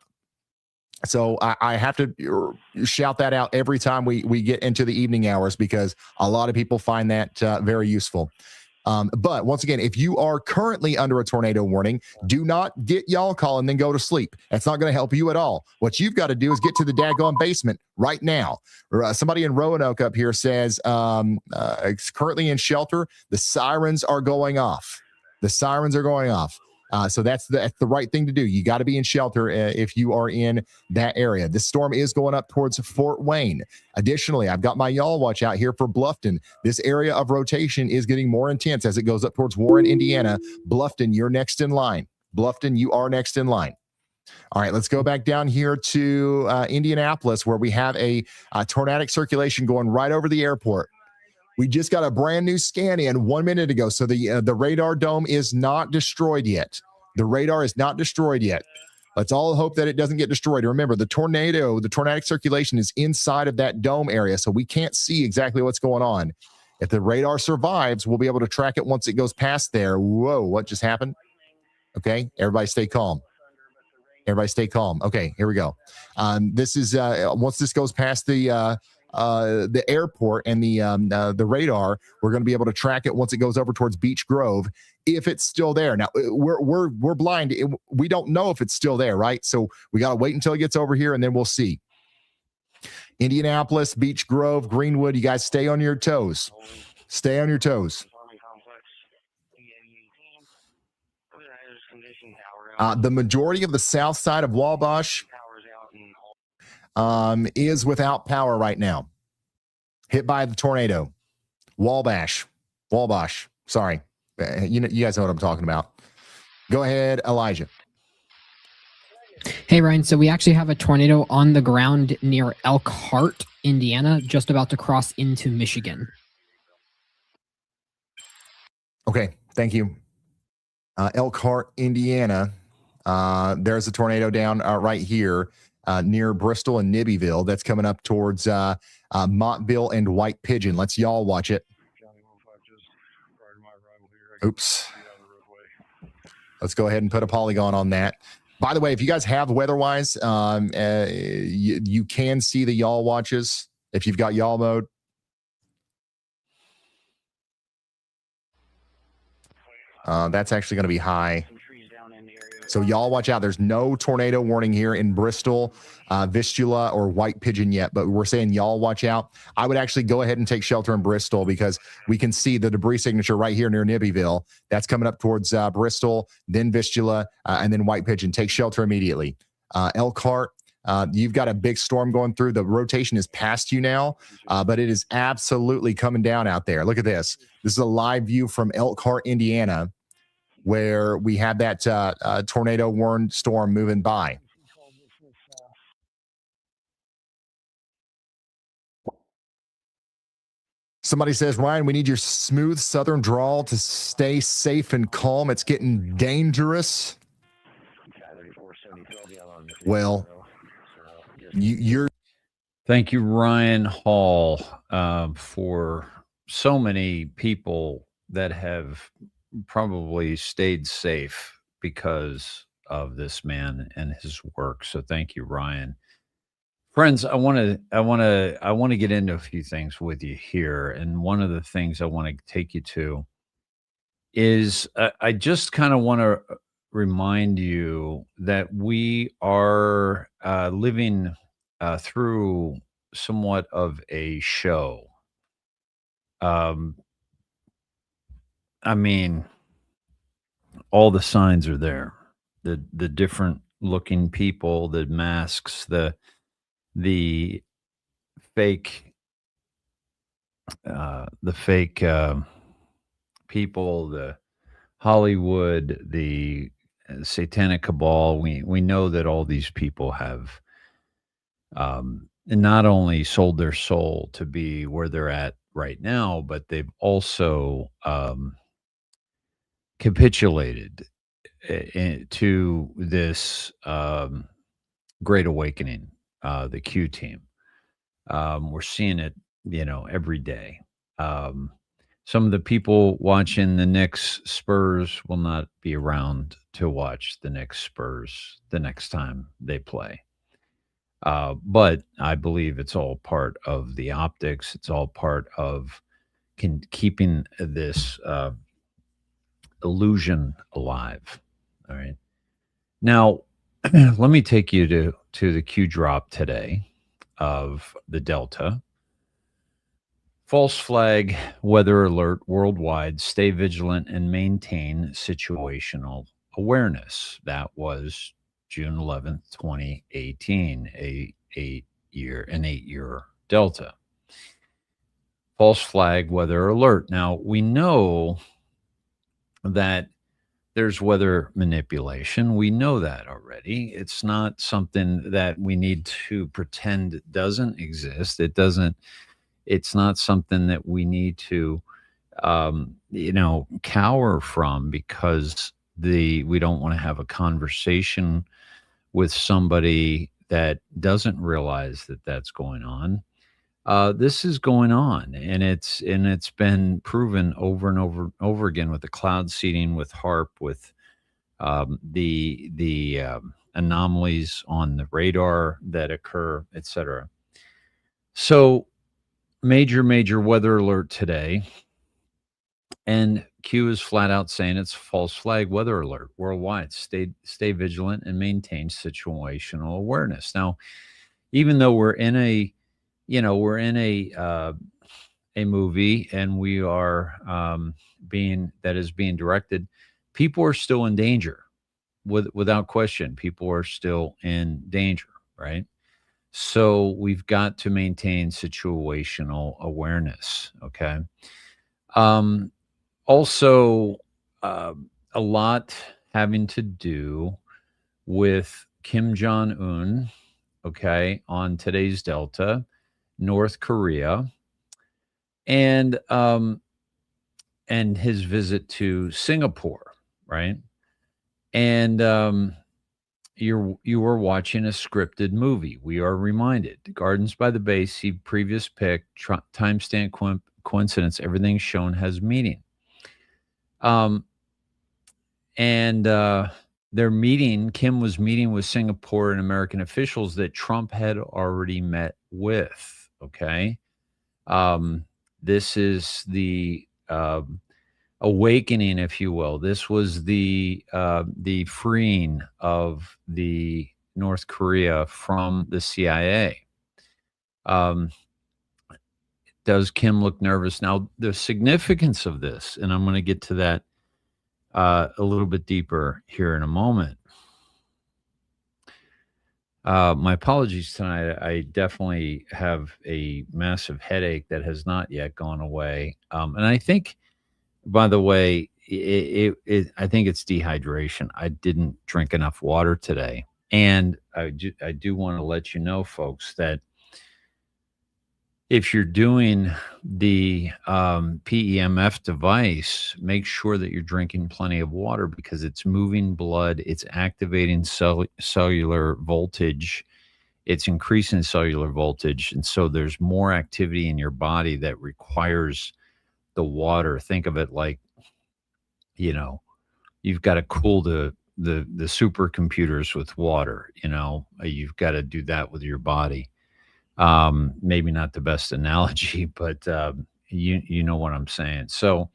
So I have to shout that out every time we get into the evening hours, because a lot of people find that very useful. But once again, if you are currently under a tornado warning, do not get y'all call and then go to sleep. That's not going to help you at all. What you've got to do is get to the daggone basement right now. Somebody in Roanoke up here says it's currently in shelter. The sirens are going off. The sirens are going off. So that's the right thing to do. You got to be in shelter if you are in that area. This storm is going up towards Fort Wayne. Additionally, I've got my y'all watch out here for Bluffton. This area of rotation is getting more intense as it goes up towards Warren, Indiana. Bluffton, you're next in line. Bluffton, you are next in line. All right, let's go back down here to Indianapolis, where we have a tornadic circulation going right over the airport. We just got a brand new scan in 1 minute ago. So the radar dome is not destroyed yet. The radar is not destroyed yet. Let's all hope that it doesn't get destroyed. Remember, the tornadic circulation is inside of that dome area, so we can't see exactly what's going on. If the radar survives, we'll be able to track it once it goes past there. Whoa, what just happened? Okay, everybody stay calm. Everybody stay calm. Okay, here we go. This is once this goes past the airport and the radar, we're going to be able to track it once it goes over towards Beech Grove, if it's still there. Now we're blind. We don't know if it's still there, right? So we got to wait until it gets over here and then we'll see. Indianapolis, Beech Grove, Greenwood, you guys stay on your toes. Stay on your toes. The majority of the south side of Wabash is without power right now. Hit by the tornado. Wabash. Sorry. You guys know what I'm talking about. Go ahead, Elijah. Hey, Ryan. So we actually have a tornado on the ground near Elkhart, Indiana, just about to cross into Michigan. Okay. Thank you. Elkhart, Indiana. There's a tornado down right here near Bristol and Nibbyville. That's coming up towards Montville and White Pigeon. Let's y'all watch it. Oops. Let's go ahead and put a polygon on that. By the way, if you guys have weather-wise, you can see the y'all watches if you've got y'all mode. That's actually going to be high. So y'all watch out. There's no tornado warning here in Bristol, Vistula, or White Pigeon yet, but we're saying y'all watch out. I would actually go ahead and take shelter in Bristol because we can see the debris signature right here near Nibbyville. That's coming up towards Bristol, then Vistula, and then White Pigeon. Take shelter immediately. Elkhart, you've got a big storm going through. The rotation is past you now, but it is absolutely coming down out there. Look at this. This is a live view from Elkhart, Indiana, where we have that tornado warned storm moving by. Somebody says, Ryan, we need your smooth southern drawl to stay safe and calm. It's getting dangerous. Well, you're. Thank you, Ryan Hall, for so many people that have probably stayed safe because of this man and his work. So thank you, Ryan. Friends, I want to get into a few things with you here, and one of the things I want to take you to is I just kind of want to remind you that we are living through somewhat of a show. I mean, all the signs are there. The different looking people, the masks, the fake people, the Hollywood, the satanic cabal. We know that all these people have not only sold their soul to be where they're at right now, but they've also capitulated to this great awakening, the Q team. We're seeing it, every day. Some of the people watching the Knicks Spurs will not be around to watch the Knicks Spurs the next time they play. But I believe it's all part of the optics. It's all part of keeping this illusion alive. All right. Now, let me take you to the Q drop today of the Delta. False flag weather alert worldwide. Stay vigilant and maintain situational awareness. That was June 11th, 2018, an 8-year Delta. False flag weather alert. Now, we know that there's weather manipulation. We know that already. It's not something that we need to pretend doesn't exist. It's not something that we need to, cower from because we don't want to have a conversation with somebody that doesn't realize that that's going on. This is going on, and it's been proven over and over again with the cloud seeding, with HARP, with the anomalies on the radar that occur, etc. So, major weather alert today, and Q is flat out saying it's false flag weather alert worldwide. Stay vigilant and maintain situational awareness. Now, even though we're in a movie, and we are being directed, people are still in danger. Without question, people are still in danger, right? So we've got to maintain situational awareness. Okay. Also, a lot having to do with Kim Jong-un. Okay, on today's Delta, North Korea, and his visit to Singapore, right? And you were watching a scripted movie. We are reminded. Gardens by the Bay, see previous pick, timestamp coincidence. Everything shown has meaning. They're meeting. Kim was meeting with Singapore and American officials that Trump had already met with. Okay. This is the awakening, if you will. This was the freeing of the North Korea from the CIA. Does Kim look nervous? Now, the significance of this, and I'm going to get to that a little bit deeper here in a moment. My apologies tonight. I definitely have a massive headache that has not yet gone away. And I think, by the way, I think it's dehydration. I didn't drink enough water today. And I do want to let you know, folks, that if you're doing the PEMF device, make sure that you're drinking plenty of water, because it's moving blood, it's activating cellular voltage, it's increasing cellular voltage, and so there's more activity in your body that requires the water. Think of it like, you've got to cool the supercomputers with water. You've got to do that with your body. Maybe not the best analogy, but you know what I'm saying. So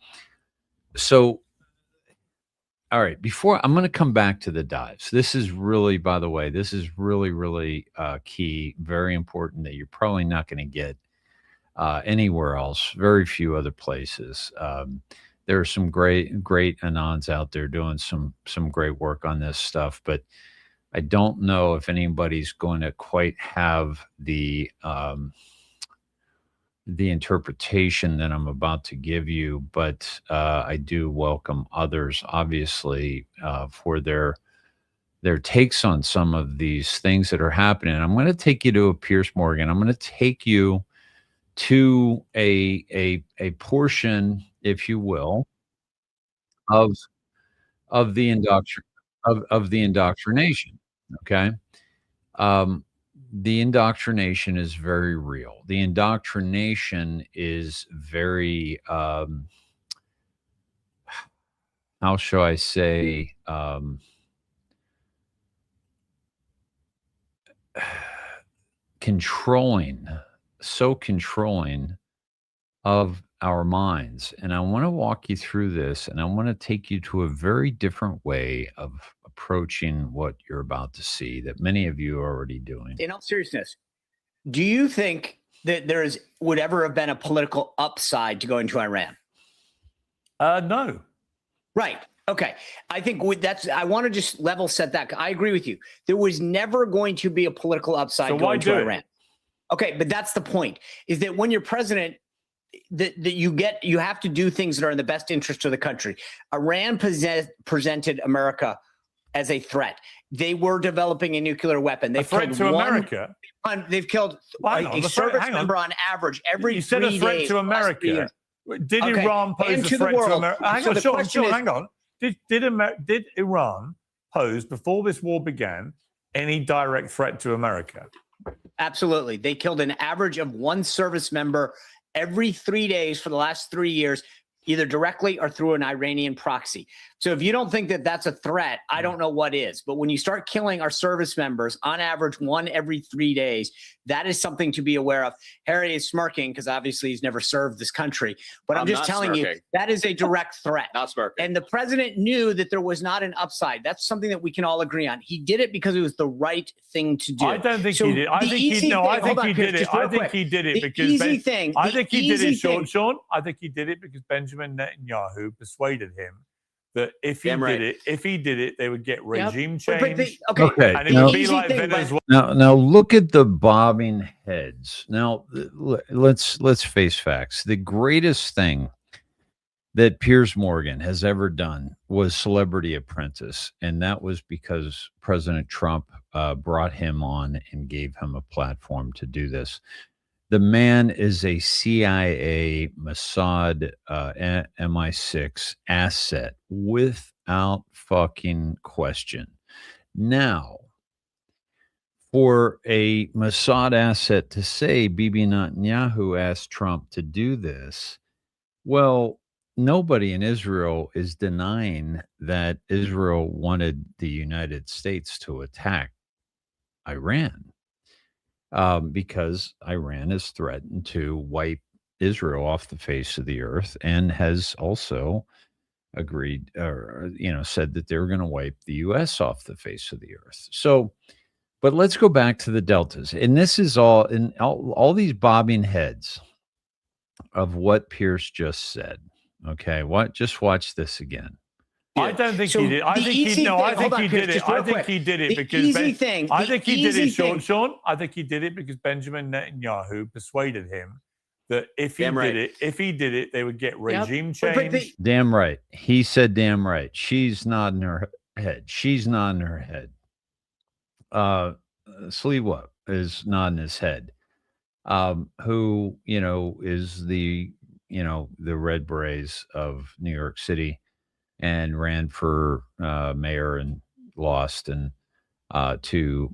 all right, before I'm going to come back to the dives. This is really, by the way, this is really key, very important, that you're probably not going to get anywhere else, very few other places. There are some great anons out there doing some great work on this stuff, but I don't know if anybody's going to quite have the interpretation that I'm about to give you, but I do welcome others, obviously, for their takes on some of these things that are happening. I'm going to take you to a Pierce Morgan. I'm going to take you to a portion, if you will, of the indoctrination. Okay. The indoctrination is very real. The indoctrination is very, how shall I say, controlling, so controlling of our minds. And I want to walk you through this, and I want to take you to a very different way of approaching what you're about to see that many of you are already doing. In all seriousness, do you think that would ever have been a political upside to going to Iran? No. Right. Okay. I think I want to just level set that. I agree with you. There was never going to be a political upside going to Iran. Okay, but that's the point, is that when you're president, that you have to do things that are in the best interest of the country. Iran presented America as a threat. They were developing a nuclear weapon. They threat to America. They've killed a service member on average every 3 days. You said a threat to America. Did Iran pose a threat to America? Hang on, Sean, hang on. Did Iran pose, before this war began, any direct threat to America? Absolutely. They killed an average of one service member every 3 days for the last 3 years, either directly or through an Iranian proxy. So if you don't think that that's a threat, I don't know what is. But when you start killing our service members, on average, one every 3 days, that is something to be aware of. Harry is smirking because obviously he's never served this country. But I'm just telling you, that is a direct threat. Not smirking. And the president knew that there was not an upside. That's something that we can all agree on. He did it because it was the right thing to do. I don't think he did. I think he did it. I think he did it because Sean, I think he did it because Benjamin Netanyahu persuaded him that if he did it, they would get regime change. Okay. And it would be like Venezuela. Now look at the bobbing heads. Now let's face facts. The greatest thing that Piers Morgan has ever done was Celebrity Apprentice, and that was because President Trump brought him on and gave him a platform to do this. The man is a CIA, Mossad, MI6 asset without fucking question. Now, for a Mossad asset to say Bibi Netanyahu asked Trump to do this, well, nobody in Israel is denying that Israel wanted the United States to attack Iran. Because Iran has threatened to wipe Israel off the face of the earth and has also agreed or said that they're going to wipe the U.S. off the face of the earth. So, but let's go back to the deltas, and this is all these bobbing heads of what Pierce just said. Okay, just watch this again. I don't think he did. I think he did it. I think he did it because Sean. I think he did it because Benjamin Netanyahu persuaded him that if he did it, they would get regime change. Damn right. He said damn right. She's nodding her head. She's nodding her head. Sliwa is nodding his head. Who, is the Red Berets of New York City, and ran for mayor and lost to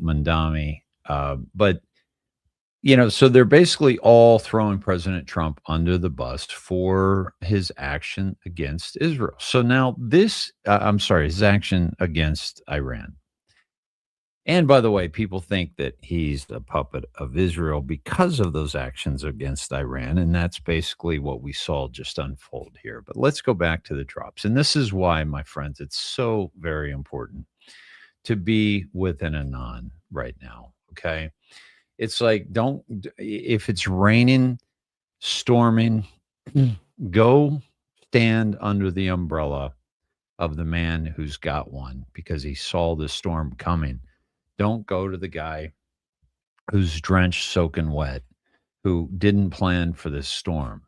Mandami. But, so they're basically all throwing President Trump under the bus for his action against Israel. So now his action against Iran. And by the way, people think that he's a puppet of Israel because of those actions against Iran. And that's basically what we saw just unfold here. But let's go back to the drops. And this is why, my friends, it's so very important to be with an Anon right now. Okay. It's like, if it's raining, storming, go stand under the umbrella of the man who's got one because he saw the storm coming. Don't go to the guy who's drenched, soaking wet, who didn't plan for this storm.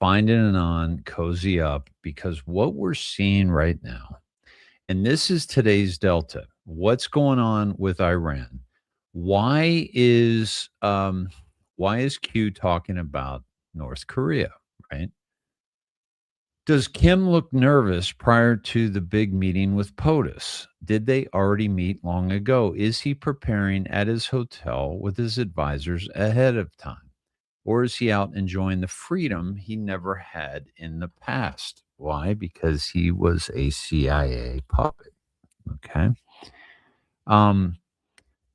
Find an Anon, cozy up, because what we're seeing right now, and this is today's Delta, what's going on with Iran? Why is Q talking about North Korea, right? Does Kim look nervous prior to the big meeting with POTUS? Did they already meet long ago? Is he preparing at his hotel with his advisors ahead of time? Or is he out enjoying the freedom he never had in the past? Why? Because he was a CIA puppet. Okay.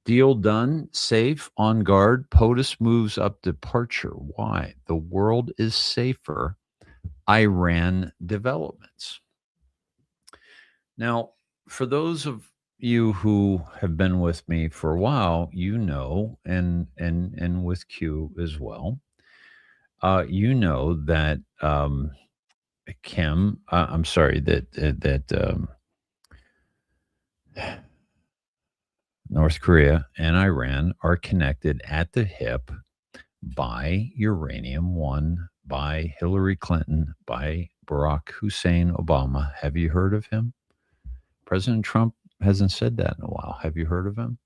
Deal done, safe, on guard. POTUS moves up departure. Why? The world is safer. Iran developments. Now, for those of you who have been with me for a while, you know, and with Q as well, you know that Kim, I'm sorry, that North Korea and Iran are connected at the hip by uranium, one by Hillary Clinton, by Barack Hussein Obama. Have you heard of him? President Trump hasn't said that in a while. Have you heard of him?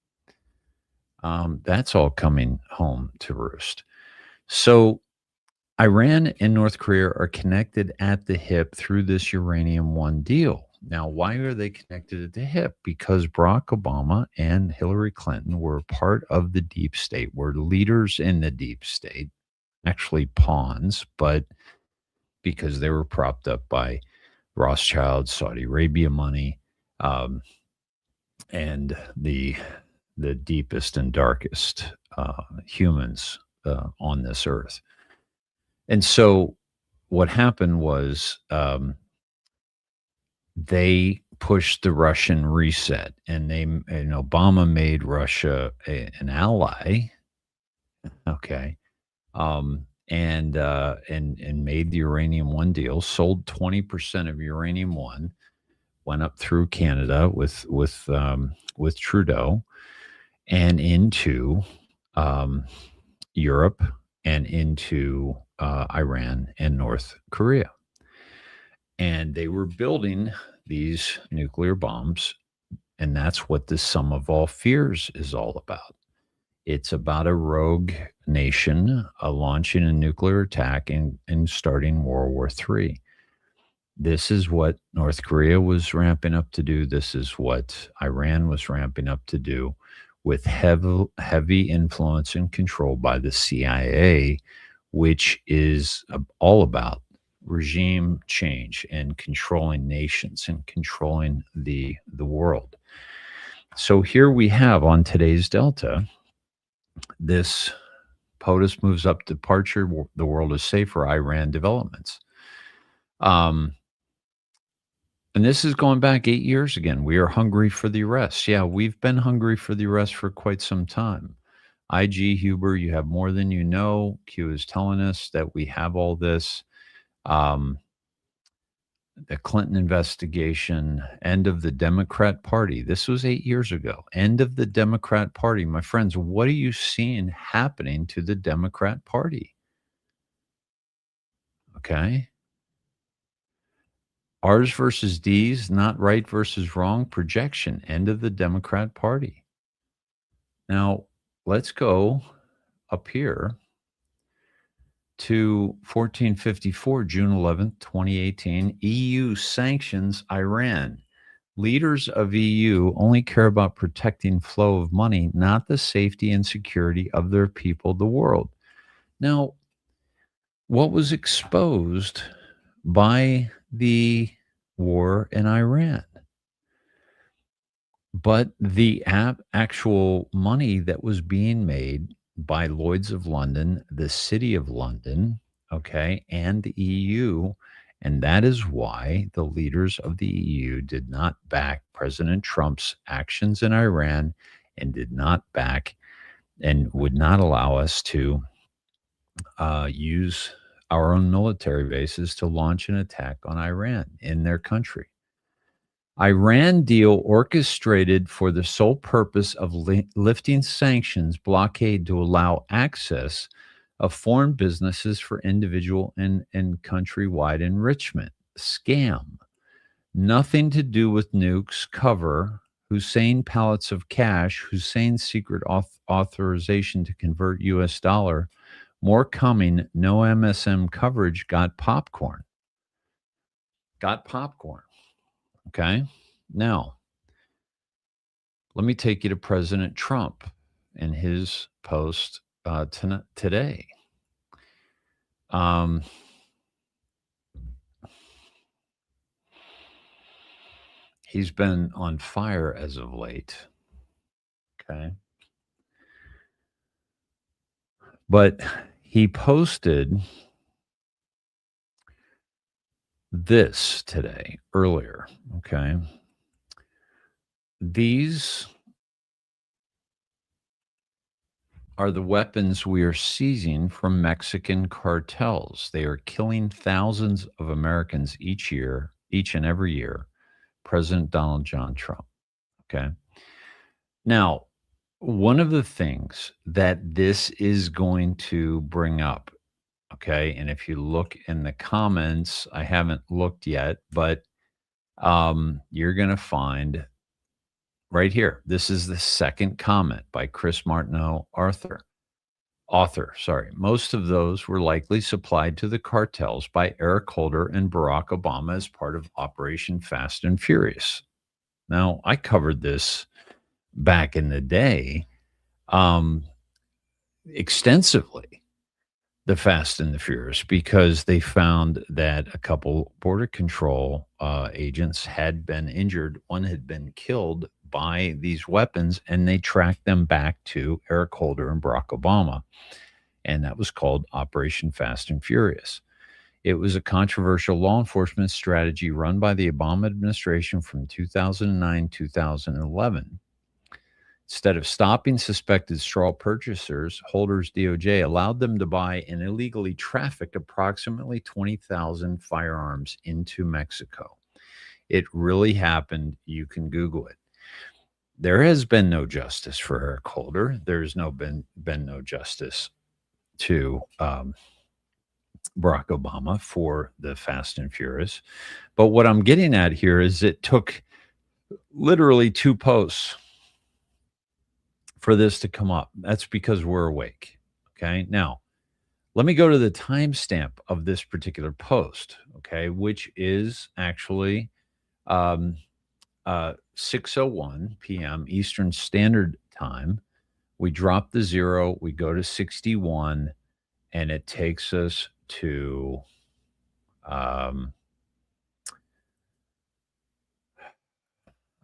That's all coming home to roost. So Iran and North Korea are connected at the hip through this uranium one deal. Now, why are they connected at the hip? Because Barack Obama and Hillary Clinton were part of the deep state, were leaders in the deep state, actually pawns, but because they were propped up by Rothschild, Saudi Arabia money, and the deepest and darkest humans on this earth. And so what happened was they pushed the Russian reset, and Obama made Russia an ally, okay, and made the uranium one deal, sold 20% of uranium one, went up through Canada with Trudeau, and into Europe and into Iran and North Korea. And they were building these nuclear bombs, and that's what the sum of all fears is all about. It's about a rogue nation launching a nuclear attack and starting World War III. This is what North Korea was ramping up to do. This is what Iran was ramping up to do, with heavy influence and control by the CIA, which is all about regime change and controlling nations and controlling the world. So here we have on today's Delta, this POTUS moves up departure, the world is safer, Iran developments. And this is going back 8 years again. We are hungry for the arrest. Yeah, we've been hungry for the arrest for quite some time. IG Huber, you have more than you know. Q is telling us that we have all this. The Clinton investigation, end of the Democrat Party. This was 8 years ago. End of the Democrat Party. My friends, what are you seeing happening to the Democrat Party? Okay. R's versus D's, not right versus wrong, projection, end of the Democrat Party. Now, let's go up here to 1454, June 11th, 2018. EU sanctions Iran. Leaders of EU only care about protecting flow of money, not the safety and security of their people, the world. Now, what was exposed by the war in Iran? But the actual money that was being made by Lloyd's of London, the City of London, okay, and the EU. And that is why the leaders of the EU did not back President Trump's actions in Iran and did not back and would not allow us to use our own military bases to launch an attack on Iran in their country. Iran deal orchestrated for the sole purpose of lifting sanctions blockade to allow access of foreign businesses for individual and countrywide enrichment. Scam. Nothing to do with nukes. Cover. Hussein pallets of cash. Hussein's secret authorization to convert US dollar. More coming. No MSM coverage. Got popcorn. Got popcorn. Okay. Now, let me take you to President Trump and his post today. He's been on fire as of late. Okay. But he posted this today, earlier, okay? These are the weapons we are seizing from Mexican cartels. They are killing thousands of Americans each and every year. President Donald John Trump, okay? Now, one of the things that this is going to bring up, okay, and if you look in the comments, I haven't looked yet, but you're going to find right here. This is the second comment by Chris Martineau, author. Most of those were likely supplied to the cartels by Eric Holder and Barack Obama as part of Operation Fast and Furious. Now, I covered this back in the day extensively, the Fast and the Furious, because they found that a couple border control agents had been injured. One had been killed by these weapons, and they tracked them back to Eric Holder and Barack Obama. And that was called Operation Fast and Furious. It was a controversial law enforcement strategy run by the Obama administration from 2009, 2011. Instead of stopping suspected straw purchasers, Holder's DOJ allowed them to buy and illegally traffic approximately 20,000 firearms into Mexico. It really happened. You can Google it. There has been no justice for Eric Holder. There's been no justice to Barack Obama for the Fast and Furious. But what I'm getting at here is it took literally 2 posts for this to come up. That's because we're awake. Okay. Now, let me go to the timestamp of this particular post, okay, which is actually 6:01 p.m. Eastern Standard Time. We drop the 0, we go to 61, and it takes us to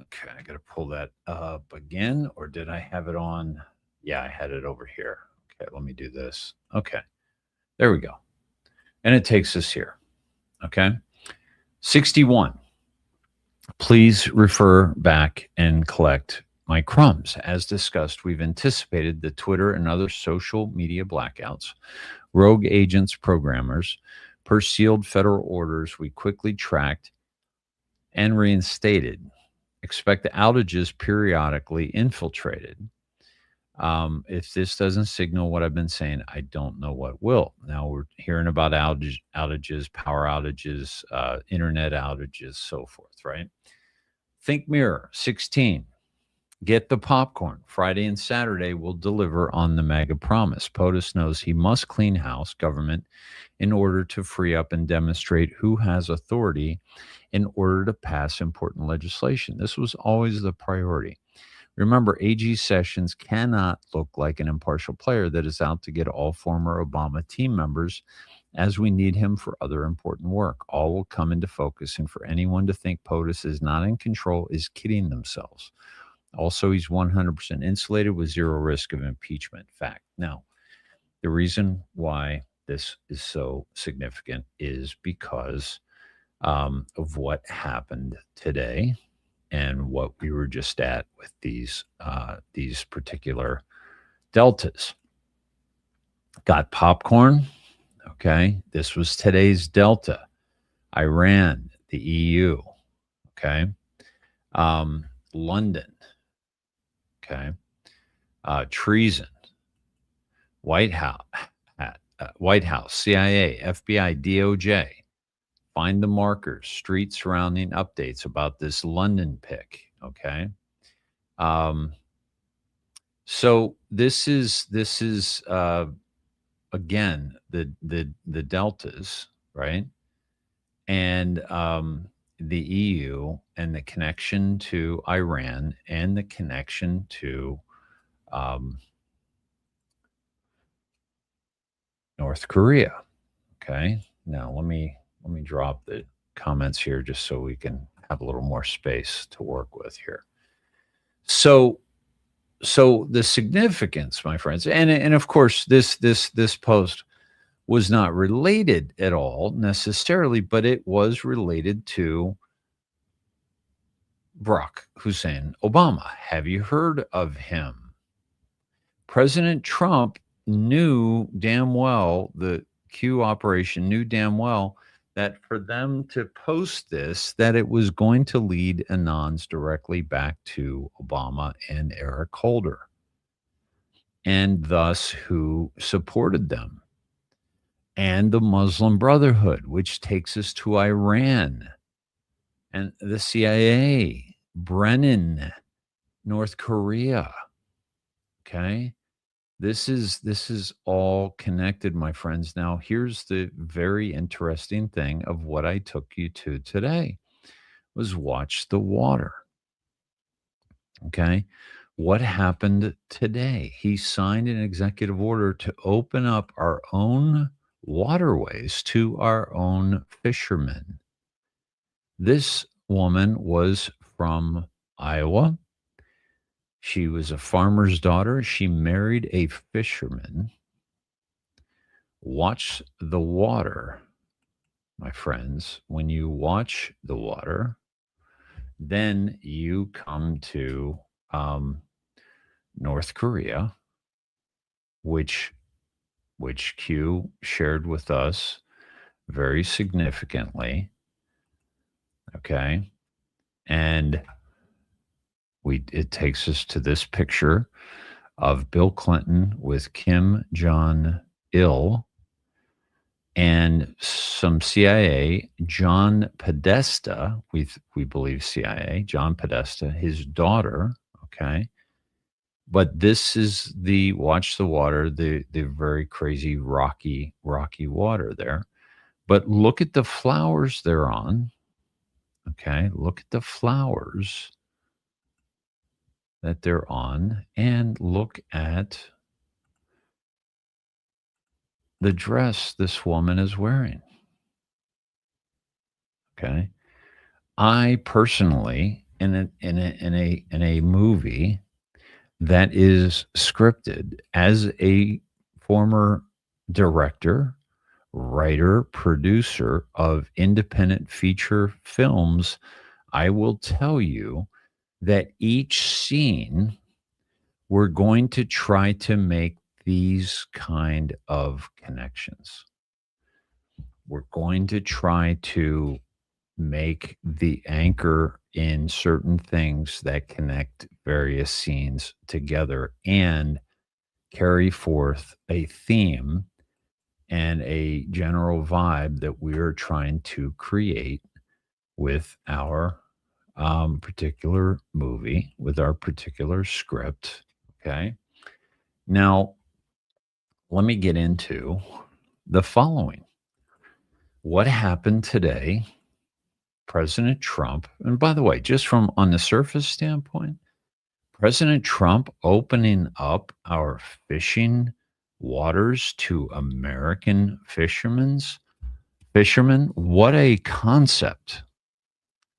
okay, I got to pull that up again, or did I have it on? Yeah, I had it over here. Okay, let me do this. Okay, there we go. And it takes us here. Okay, 61. Please refer back and collect my crumbs. As discussed, we've anticipated the Twitter and other social media blackouts, rogue agents, programmers, per sealed federal orders we quickly tracked and reinstated. Expect outages periodically infiltrated. If this doesn't signal what I've been saying, I don't know what will. Now we're hearing about outages, power outages, internet outages, so forth, right? Think Mirror, 16. Get the popcorn. Friday and Saturday will deliver on the mega promise. POTUS knows he must clean house government in order to free up and demonstrate who has authority in order to pass important legislation. This was always the priority. Remember, AG Sessions cannot look like an impartial player that is out to get all former Obama team members, as we need him for other important work. All will come into focus, and for anyone to think POTUS is not in control is kidding themselves. Also, he's 100% insulated with zero risk of impeachment. Fact. Now, the reason why this is so significant is because of what happened today and what we were just at with these particular deltas. Got popcorn. Okay, this was today's delta. Iran, the EU. Okay, London. Okay, treason. White House, CIA, FBI, DOJ. Find the markers, street surrounding updates about this London pick. Okay. So this is again the deltas, right? And the EU and the connection to Iran and the connection to North Korea. Okay. Now let me drop the comments here just so we can have a little more space to work with here. So so the significance, my friends, and of course, this post was not related at all necessarily, but it was related to Barack Hussein Obama. Have you heard of him? President Trump knew damn well, the Q operation knew damn well that for them to post this, that it was going to lead Anons directly back to Obama and Eric Holder, and thus who supported them, and the Muslim Brotherhood, which takes us to Iran and the CIA, Brennan, North Korea. Okay. This is all connected, my friends. Now, here's the very interesting thing of what I took you to today was watch the water. Okay. What happened today? He signed an executive order to open up our own waterways to our own fishermen. This woman was from Iowa. She was a farmer's daughter. She married a fisherman. Watch the water, my friends. When you watch the water, then you come to North Korea, which Q shared with us very significantly. Okay. And it takes us to this picture of Bill Clinton with Kim Jong-il and some CIA, John Podesta, we believe CIA, John Podesta, his daughter, okay? But this is watch the water, the very crazy rocky water there. But look at the flowers they're on, okay? Look at the flowers that they're on, and look at the dress this woman is wearing. Okay. I personally, in a movie that is scripted, as a former director, writer, producer of independent feature films, I will tell you that each scene we're going to try to make these kind of connections. We're going to try to make the anchor in certain things that connect various scenes together and carry forth a theme and a general vibe that we're trying to create with our particular movie, with our particular script. Okay. Now, let me get into the following. What happened today? President Trump, and by the way, just from on the surface standpoint, President Trump opening up our fishing waters to American fishermen, what a concept.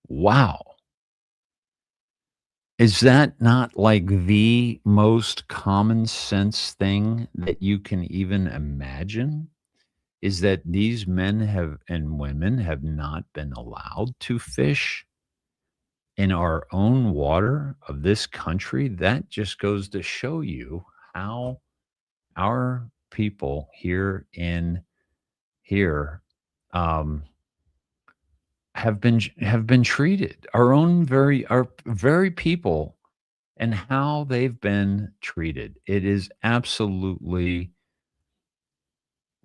Wow. Is that not like the most common sense thing that you can even imagine? Is that these men and women have not been allowed to fish in our own water of this country? That just goes to show you how our people here have been treated. Our very people, and how they've been treated. It is absolutely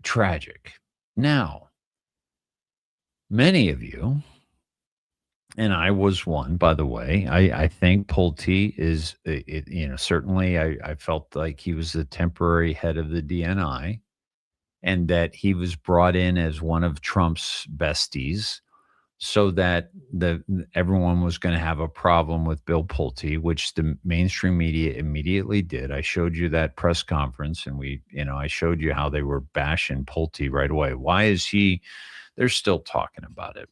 tragic. Now, many of you, and I was one, by the way, I think Pulte is, certainly I felt like he was the temporary head of the DNI, and that he was brought in as one of Trump's besties, so that everyone was going to have a problem with Bill Pulte, which the mainstream media immediately did. I showed you that press conference, and I showed you how they were bashing Pulte right away. Why is he? They're still talking about it.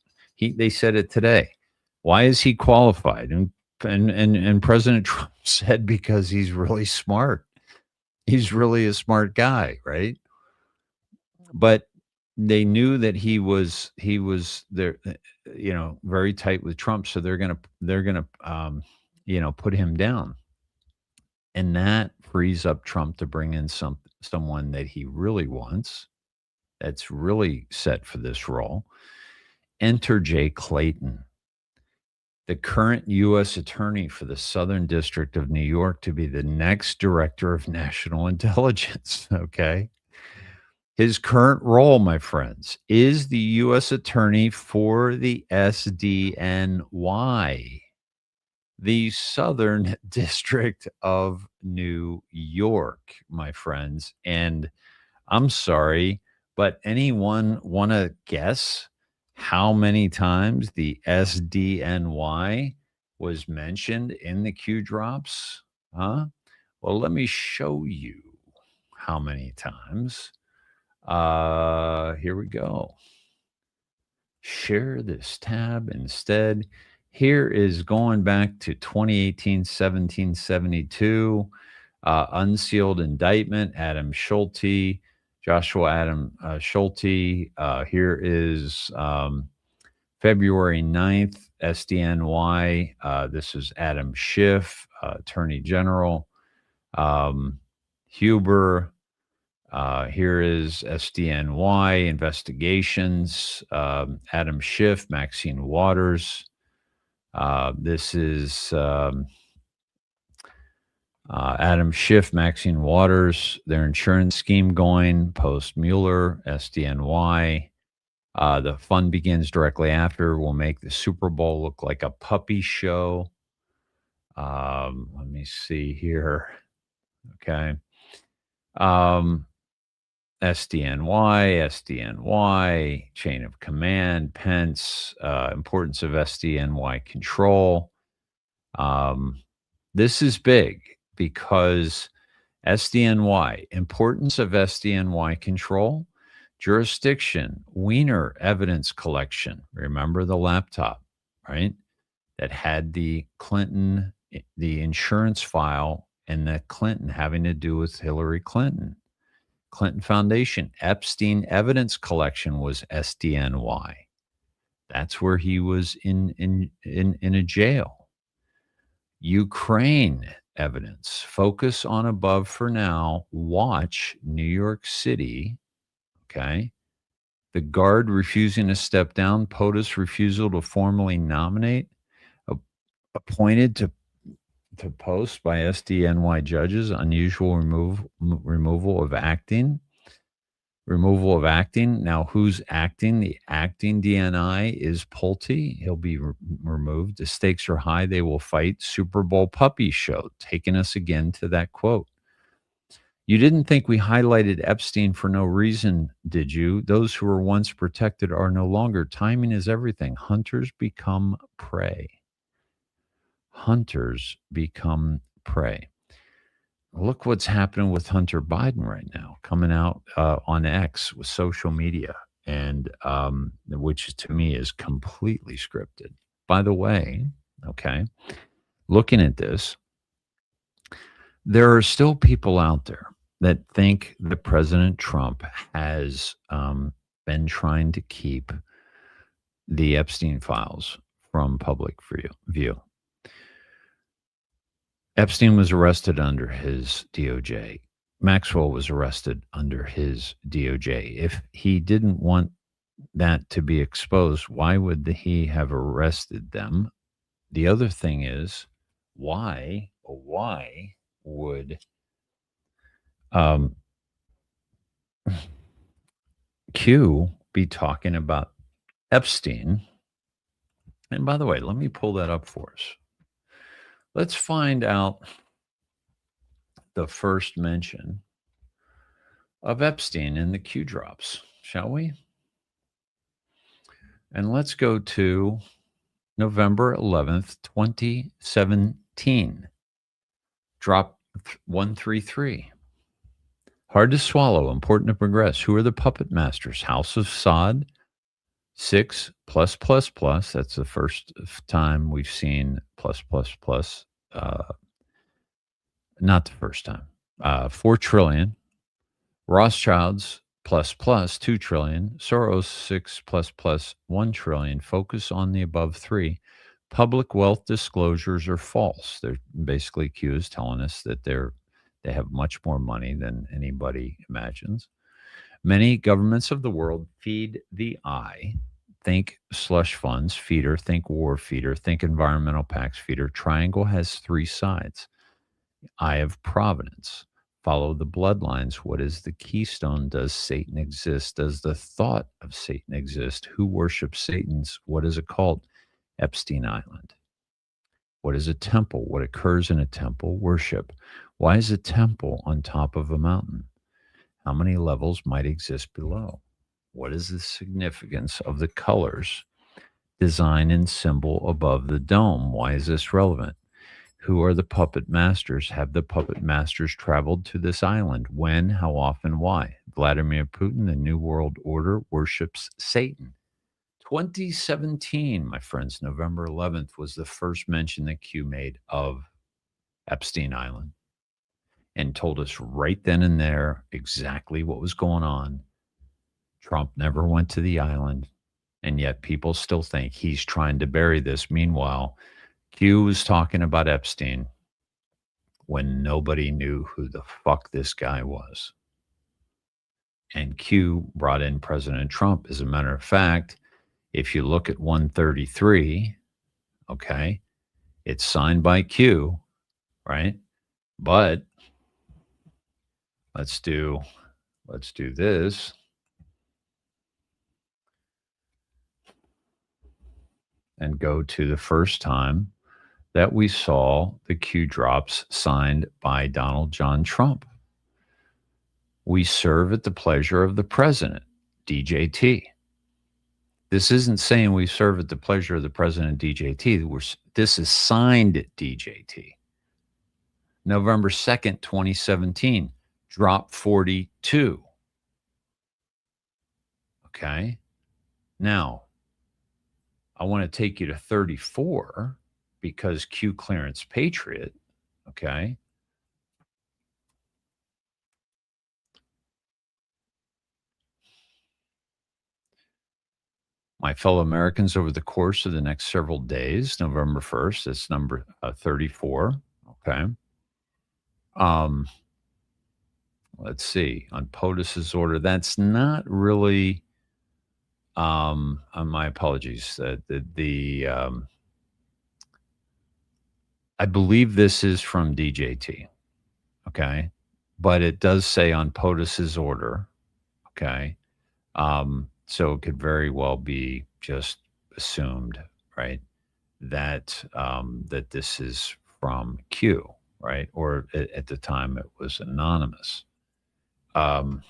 They said it today. Why is he qualified? And And President Trump said because he's really smart. He's really a smart guy, right? But they knew that he was there, very tight with Trump, so they're gonna put him down, and that frees up Trump to bring in someone that he really wants, that's really set for this role. Enter Jay Clayton, the current U.S. Attorney for the Southern District of New York, to be the next Director of National Intelligence. Okay. His current role, my friends, is the U.S. Attorney for the SDNY, the Southern District of New York, my friends. And I'm sorry, but anyone want to guess how many times the SDNY was mentioned in the Q drops? Huh? Well, let me show you how many times. Here we go. Share this tab instead. Here is going back to 2018, 1772, unsealed indictment, Adam Schulte, Joshua Adam Schulte. Here is February 9th, SDNY. This is Adam Schiff, Attorney General. Huber. Here is SDNY investigations. Adam Schiff, Maxine Waters. This is Adam Schiff, Maxine Waters, their insurance scheme going post Mueller, SDNY. The fun begins directly after. We'll make the Super Bowl look like a puppy show. Let me see here. Okay. SDNY, chain of command, Pence, importance of SDNY control. This is big because SDNY, importance of SDNY control, jurisdiction, Wiener evidence collection. Remember the laptop, right? That had the Clinton, the insurance file, and that Clinton having to do with Hillary Clinton. Clinton Foundation, Epstein evidence collection was SDNY. That's where he was in a jail. Ukraine evidence. Focus on above for now. Watch New York City. Okay. The guard refusing to step down. POTUS refusal to formally nominate. Appointed to post by SDNY judges. Unusual removal of acting. Removal of acting. Now, who's acting? The acting DNI is Pulte. He'll be removed. The stakes are high. They will fight. Super Bowl puppy show. Taking us again to that quote. You didn't think we highlighted Epstein for no reason, did you? Those who were once protected are no longer. Timing is everything. Hunters become prey. Hunters become prey. Look what's happening with Hunter Biden right now, coming out on X with social media, and which to me is completely scripted. By the way, okay, looking at this, there are still people out there that think that President Trump has been trying to keep the Epstein files from public view. Epstein was arrested under his DOJ. Maxwell was arrested under his DOJ. If he didn't want that to be exposed, why would he have arrested them? The other thing is, why would Q be talking about Epstein? And by the way, let me pull that up for us. Let's find out the first mention of Epstein in the Q drops, shall we? And let's go to November 11th, 2017. Drop 133. Hard to swallow, important to progress. Who are the puppet masters? House of Saud, 6 plus plus plus. That's the first time we've seen plus plus plus. Not the first time. 4 trillion. Rothschilds plus plus 2 trillion. Soros 6 plus plus 1 trillion. Focus on the above 3. Public wealth disclosures are false. They're basically Q is telling us that they have much more money than anybody imagines. Many governments of the world feed the eye. Think slush funds, feeder, think war feeder, think environmental pacts feeder. Triangle has 3 sides. Eye of providence. Follow the bloodlines. What is the keystone? Does Satan exist? Does the thought of Satan exist? Who worships Satan's? What is it called? Epstein Island. What is a temple? What occurs in a temple? Worship. Why is a temple on top of a mountain? How many levels might exist below? What is the significance of the colors, design, and symbol above the dome? Why is this relevant? Who are the puppet masters? Have the puppet masters traveled to this island? When? How often? Why? Vladimir Putin, the New World Order, worships Satan. 2017, my friends, November 11th, was the first mention that Q made of Epstein Island and told us right then and there exactly what was going on. Trump never went to the island, and yet people still think he's trying to bury this. Meanwhile, Q was talking about Epstein when nobody knew who the fuck this guy was. And Q brought in President Trump. As a matter of fact, if you look at 133, okay, it's signed by Q, right? But let's do this. And go to the first time that we saw the Q drops signed by Donald John Trump. We serve at the pleasure of the president, DJT. This isn't saying we serve at the pleasure of the president, DJT. This is signed at DJT. November 2nd, 2017, drop 42. Okay. Now, I want to take you to 34 because Q Clearance Patriot, okay? My fellow Americans, over the course of the next several days, November 1st, that's number 34, okay? Let's see, on POTUS's order, that's not really, my apologies, I believe this is from DJT, okay? But it does say on POTUS's order, okay? So it could very well be just assumed, right, that that this is from Q, right? Or at the time it was anonymous. And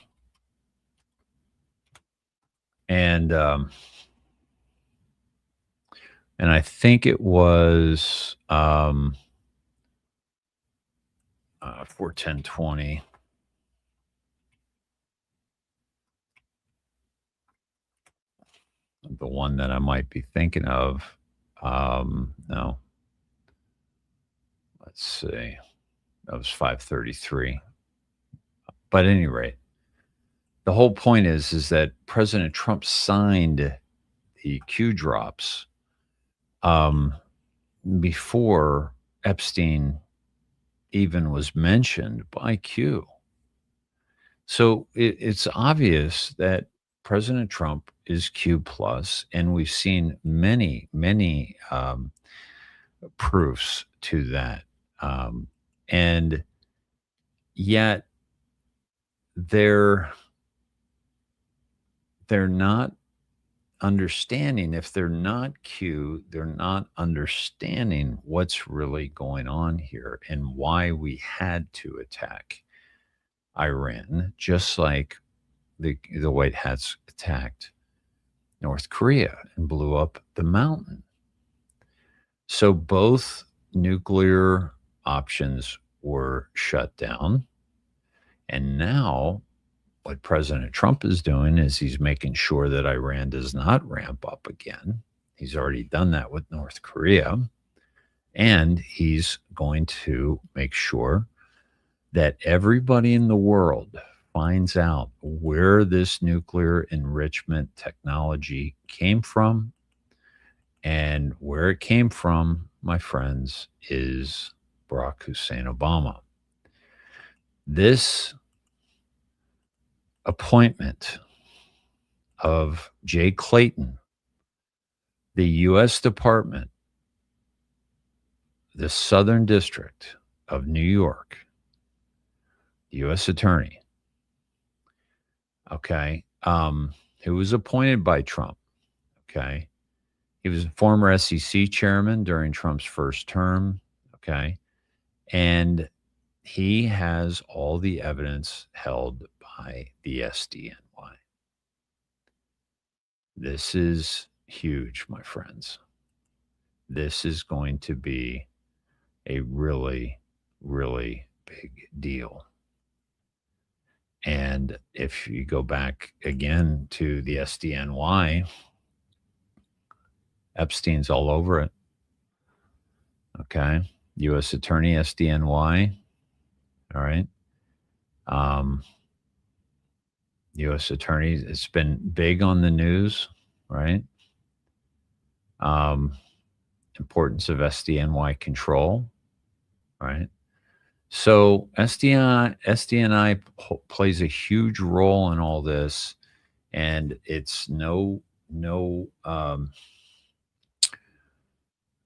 I think it was 41020. The one that I might be thinking of. No. Let's see. That was 533. But at any rate, the whole point is that President Trump signed the Q drops before Epstein even was mentioned by Q. So it's obvious that President Trump is Q plus, and we've seen many proofs to that. And yet they're not understanding. If they're not Q, they're not understanding what's really going on here and why we had to attack Iran, just like the White Hats attacked North Korea and blew up the mountain. So both nuclear options were shut down. And now what President Trump is doing is he's making sure that Iran does not ramp up again. He's already done that with North Korea. And he's going to make sure that everybody in the world finds out where this nuclear enrichment technology came from. And where it came from, my friends, is Barack Hussein Obama. This appointment of Jay Clayton, the U.S. Department, the Southern District of New York, U.S. Attorney, okay, who was appointed by Trump, okay? He was a former SEC chairman during Trump's first term, okay? And he has all the evidence held by the SDNY. This is huge, my friends. This is going to be a really, really big deal. And if you go back again to the SDNY, Epstein's all over it. Okay. U.S. Attorney, SDNY. All right. U.S. Attorney, it's been big on the news, right? Importance of SDNY control, right? So SDNI plays a huge role in all this, and it's no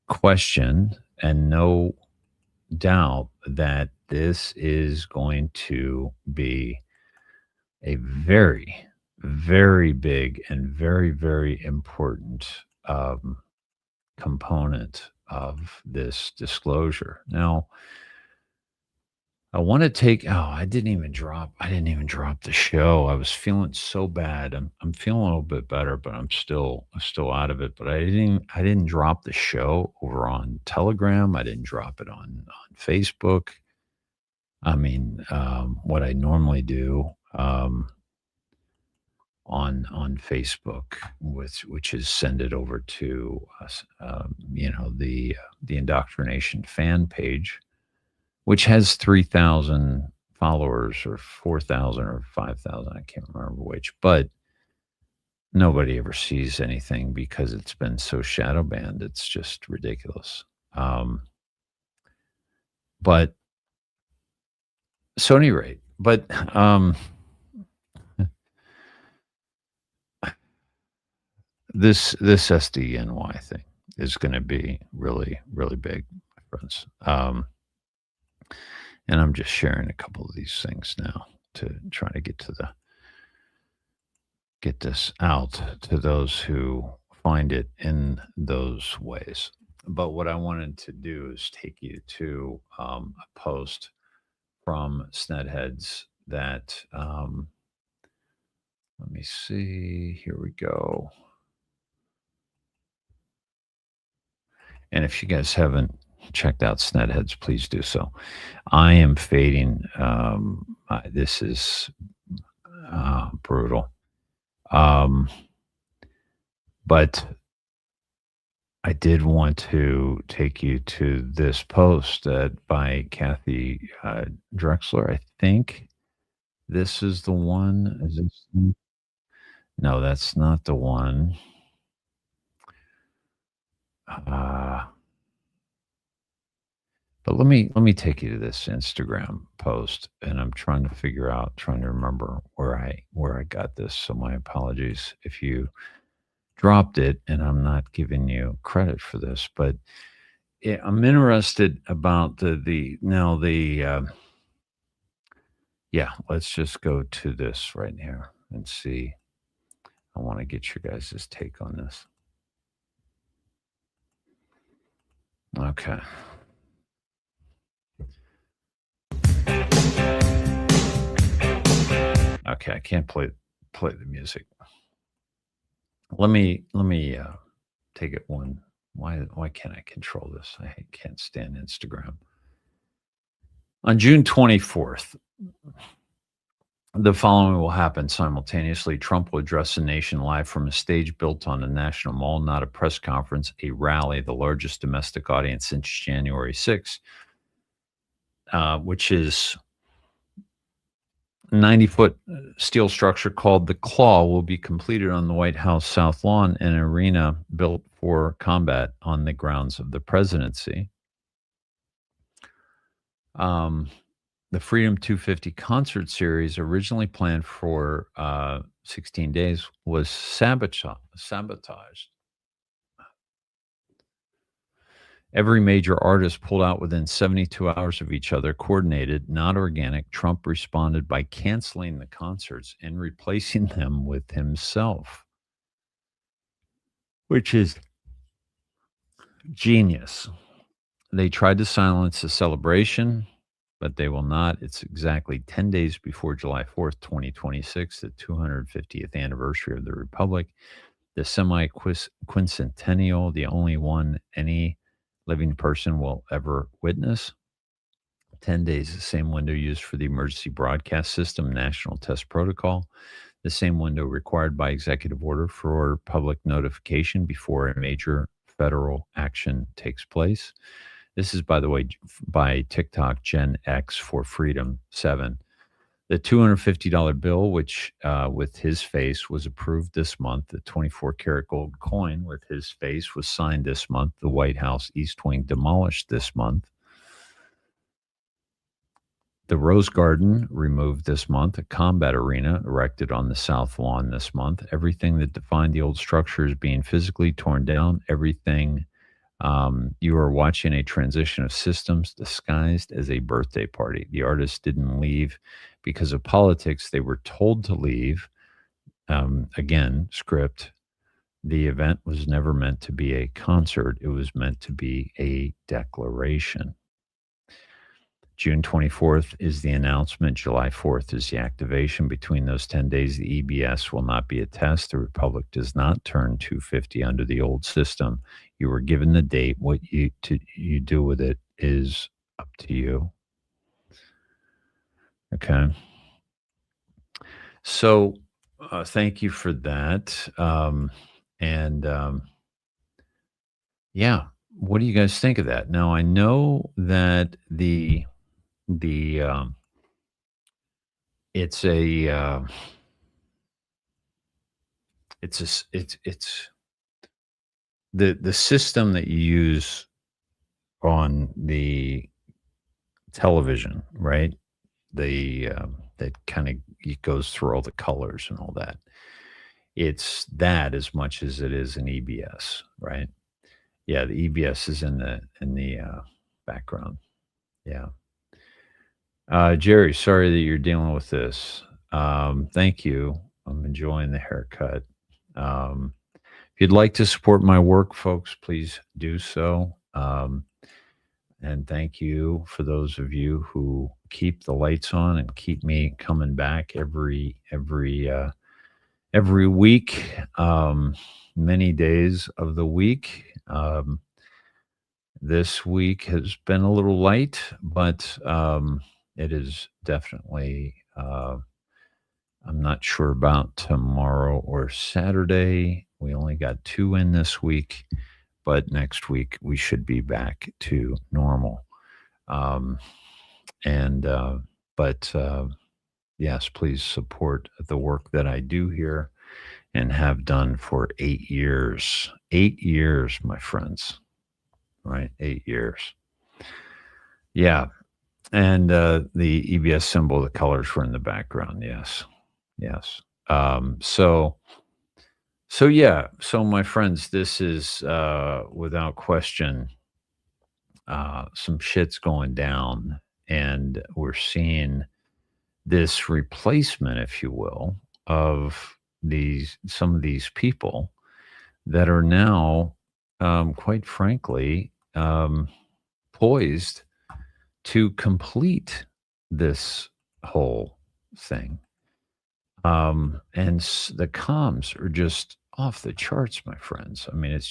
question and no doubt that this is going to be a very, very big and very, very important component of this disclosure. Now, I want to take. Oh, I didn't even drop the show. I was feeling so bad. I'm feeling a little bit better, but I'm still out of it. But I didn't drop the show over on Telegram. I didn't drop it on Facebook. I mean, what I normally do on Facebook, which is send it over to us, the IndoctriNATION fan page, which has 3,000 followers or 4,000 or 5,000. I can't remember which, but nobody ever sees anything because it's been so shadow banned. It's just ridiculous. But so at any rate, but this SDNY thing is going to be really, really big, my friends. And I'm just sharing a couple of these things now to try to get this out to those who find it in those ways. But what I wanted to do is take you to a post from Snedheads that, let me see, here we go. And if you guys haven't checked out Snedheads, please do so. I am fading. This is brutal. But I did want to take you to this post by Kathy Drexler. I think this is the one. Is this? No, that's not the one. But let me take you to this Instagram post, and I'm trying to remember where I got this. So my apologies if you dropped it, and I'm not giving you credit for this. But I'm interested about let's just go to this right here and see. I want to get your guys' take on this. Okay. Okay, I can't play the music. Let me take it one. Why can't I control this? I can't stand Instagram. On June 24th, The following will happen simultaneously. Trump will address the nation live from a stage built on a national mall, not a press conference, a rally, the largest domestic audience since January 6th, which is 90-foot steel structure called the Claw will be completed on the White House South Lawn, an arena built for combat on the grounds of the presidency. The Freedom 250 concert series, originally planned for 16 days, was sabotaged. Every major artist pulled out within 72 hours of each other, coordinated, not organic. Trump responded by canceling the concerts and replacing them with himself, which is genius. They tried to silence the celebration, but they will not. It's exactly 10 days before July 4th, 2026, the 250th anniversary of the Republic, the semi-quincentennial, the only one any living person will ever witness. 10 days, the same window used for the emergency broadcast system, national test protocol, the same window required by executive order for public notification before a major federal action takes place. This is, by the way, by TikTok Gen X for Freedom 7. The $250 bill, which with his face was approved this month. The 24-karat gold coin with his face was signed this month. The White House East Wing demolished this month. The Rose Garden removed this month. A combat arena erected on the South Lawn this month. Everything that defined the old structure is being physically torn down. Everything. You are watching a transition of systems disguised as a birthday party. The artists didn't leave because of politics. They were told to leave. Again, script. The event was never meant to be a concert. It was meant to be a declaration. June 24th is the announcement. July 4th is the activation. Between those 10 days, the EBS will not be a test. The Republic does not turn 250 under the old system. You were given the date. What you do with it is up to you. Okay. So thank you for that. Yeah, what do you guys think of that? Now, I know that it's the system that you use on the television, right? That kind of goes through all the colors and all that. It's that as much as it is an EBS, right? Yeah, the EBS is in the background. Yeah. Jerry, sorry that you're dealing with this. Thank you. I'm enjoying the haircut. If you'd like to support my work, folks, please do so. And thank you for those of you who keep the lights on and keep me coming back every week, many days of the week. This week has been a little light, but it is definitely, I'm not sure about tomorrow or Saturday. We only got 2 in this week, but next week we should be back to normal. Yes, please support the work that I do here and have done for 8 years. 8 years, my friends. Right? 8 years. Yeah. And the EBS symbol, the colors were in the background. Yes. Yes. So yeah. So my friends, this is without question some shit's going down, and we're seeing this replacement, if you will, of some of these people that are now, quite frankly, poised to complete this whole thing. And the comms are just off the charts, my friends. I mean, it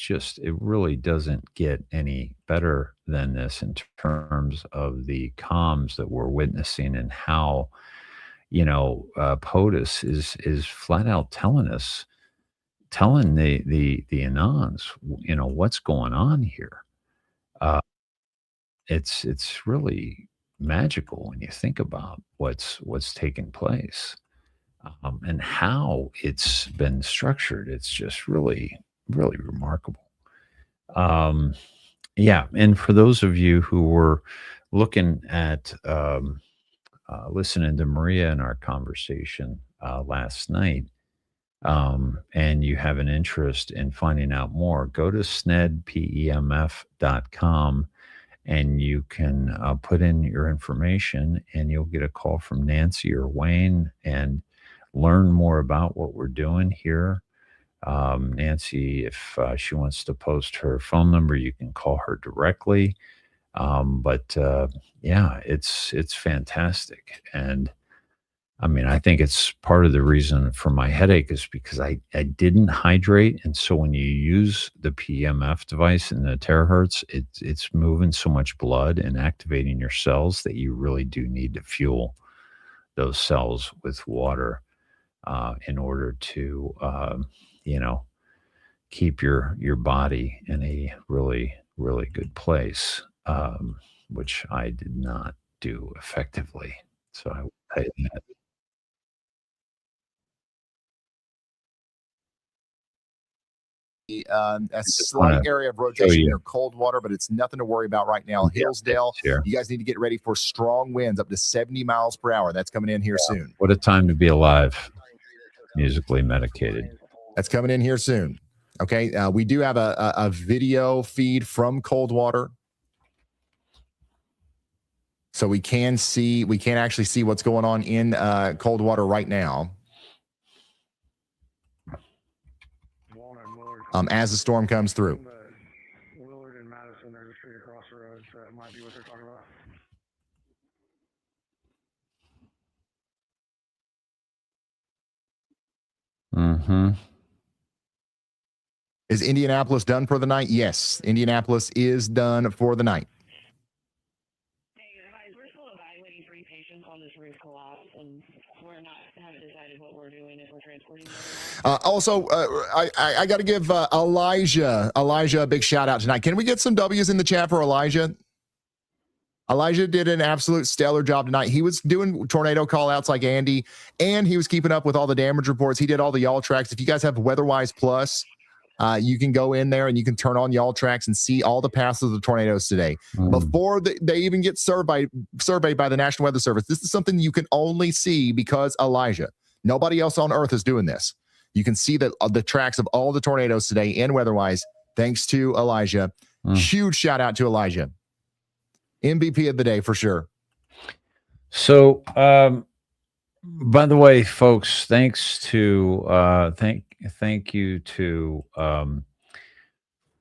really doesn't get any better than this in terms of the comms that we're witnessing and how POTUS is flat out telling the Anons, what's going on here. It's really magical when you think about what's taking place, and how it's been structured. It's just really, really remarkable. Yeah, and for those of you who were looking at listening to Maria in our conversation last night, and you have an interest in finding out more, go to snedpemf.com, and you can put in your information, and you'll get a call from Nancy or Wayne and learn more about what we're doing here. Nancy, if she wants to post her phone number, you can call her directly. But yeah, it's fantastic. And I mean, I think it's part of the reason for my headache is because I didn't hydrate. And so when you use the PEMF device in the terahertz, it's moving so much blood and activating your cells that you really do need to fuel those cells with water in order to, keep your body in a really, really good place, which I did not do effectively. So I will tell you that. A slight area of rotation near Coldwater, but it's nothing to worry about right now. Hillsdale, you guys need to get ready for strong winds up to 70 miles per hour. That's coming in here soon. What a time to be alive, musically medicated. That's coming in here soon. Okay, we do have a video feed from Coldwater, so we can actually see what's going on in Coldwater right now. As the storm comes through. Willard and Madison, there's a street across the road, so it might be what they're talking about. Mm-hmm. Is Indianapolis done for the night? Yes, Indianapolis is done for the night. Hey guys, we're still evaluating 3 patients on this roof collapse, and haven't decided what we're doing if we're transporting them. Also, I got to give Elijah a big shout out tonight. Can we get some W's in the chat for Elijah? Elijah did an absolute stellar job tonight. He was doing tornado call outs like Andy, and he was keeping up with all the damage reports. He did all the y'all tracks. If you guys have WeatherWise Plus, you can go in there and you can turn on y'all tracks and see all the paths of the tornadoes today before they even get surveyed by the National Weather Service. This is something you can only see because Elijah. Nobody else on earth is doing this. You can see the tracks of all the tornadoes today in WeatherWise, thanks to Elijah. Huge shout out to Elijah. MVP of the day for sure. So, by the way, folks, thanks to thank you to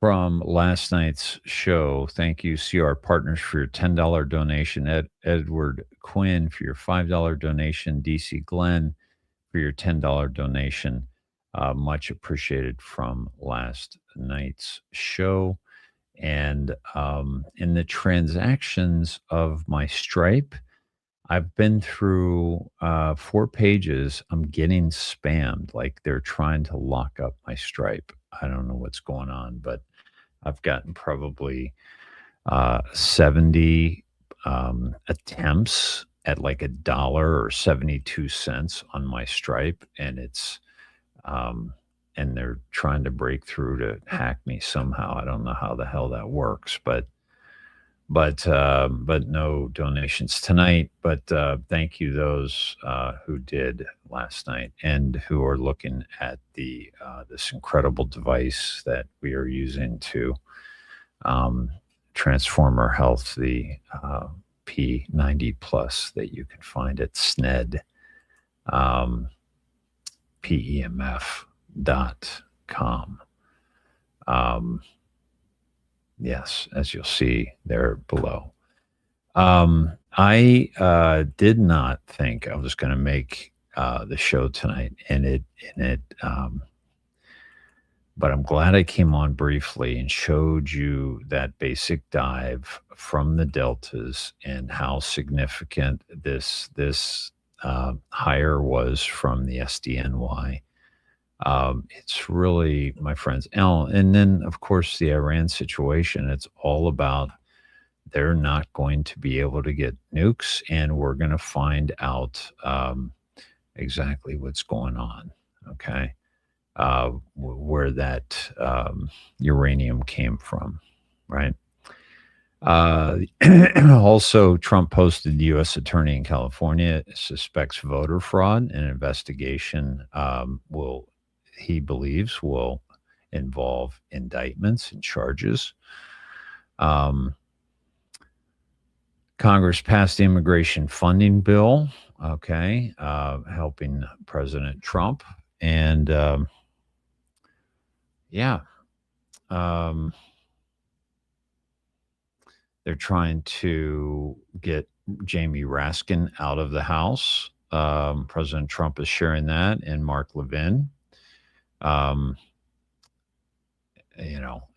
from last night's show. Thank you, CR Partners, for your $10 donation. Edward Quinn for your $5 donation. DC Glenn for your $10 donation. Much appreciated from last night's show. And in the transactions of my Stripe, I've been through 4 pages. I'm getting spammed, like they're trying to lock up my Stripe. I don't know what's going on, but I've gotten probably 70 attempts at like $1 or 72 cents on my Stripe, and it's and they're trying to break through to hack me somehow. I don't know how the hell that works, but no donations tonight. But thank you those who did last night and who are looking at the this incredible device that we are using to transform our health, the P90 Plus that you can find at SNED, PEMF.com. Yes, as you'll see there below. I did not think I was going to make the show tonight, but I'm glad I came on briefly and showed you that basic dive from the deltas and how significant this hire was from the SDNY. It's really, my friends, and then of course the Iran situation. It's all about they're not going to be able to get nukes, and we're going to find out exactly what's going on. Okay, where that uranium came from, right? Also, Trump posted the U.S. attorney in California suspects voter fraud. An investigation he believes, will involve indictments and charges. Congress passed the immigration funding bill, okay, helping President Trump. And they're trying to get Jamie Raskin out of the House. President Trump is sharing that, and Mark Levin.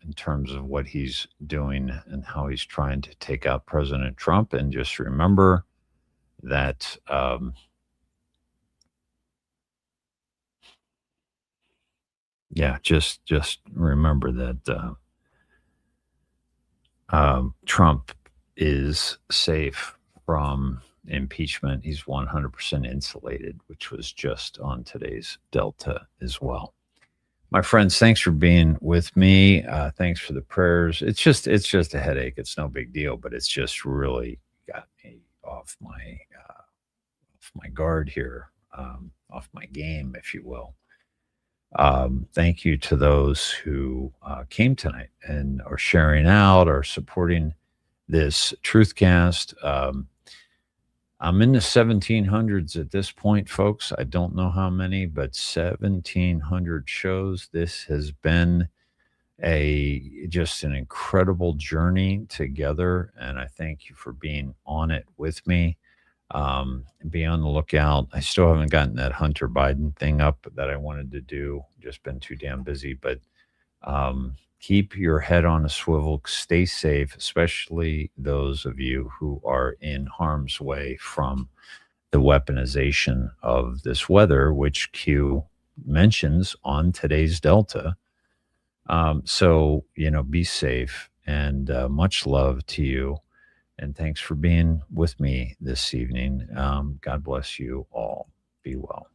In terms of what he's doing and how he's trying to take out President Trump. And just remember that just remember that Trump is safe from impeachment. He's 100% insulated, which was just on today's Delta as well. My friends, thanks for being with me. Thanks for the prayers. It's just a headache. It's no big deal, but it's just really got me off my guard here, off my game, if you will. Thank you to those who came tonight and are sharing out or supporting this Truthcast. I'm in the 1700s at this point, folks. I don't know how many, but 1700 shows. This has been just an incredible journey together, and I thank you for being on it with me. Be on the lookout. I still haven't gotten that Hunter Biden thing up that I wanted to do. Just been too damn busy, but keep your head on a swivel. Stay safe, especially those of you who are in harm's way from the weaponization of this weather, which Q mentions on today's Delta. So, be safe, and much love to you. And thanks for being with me this evening. God bless you all. Be well.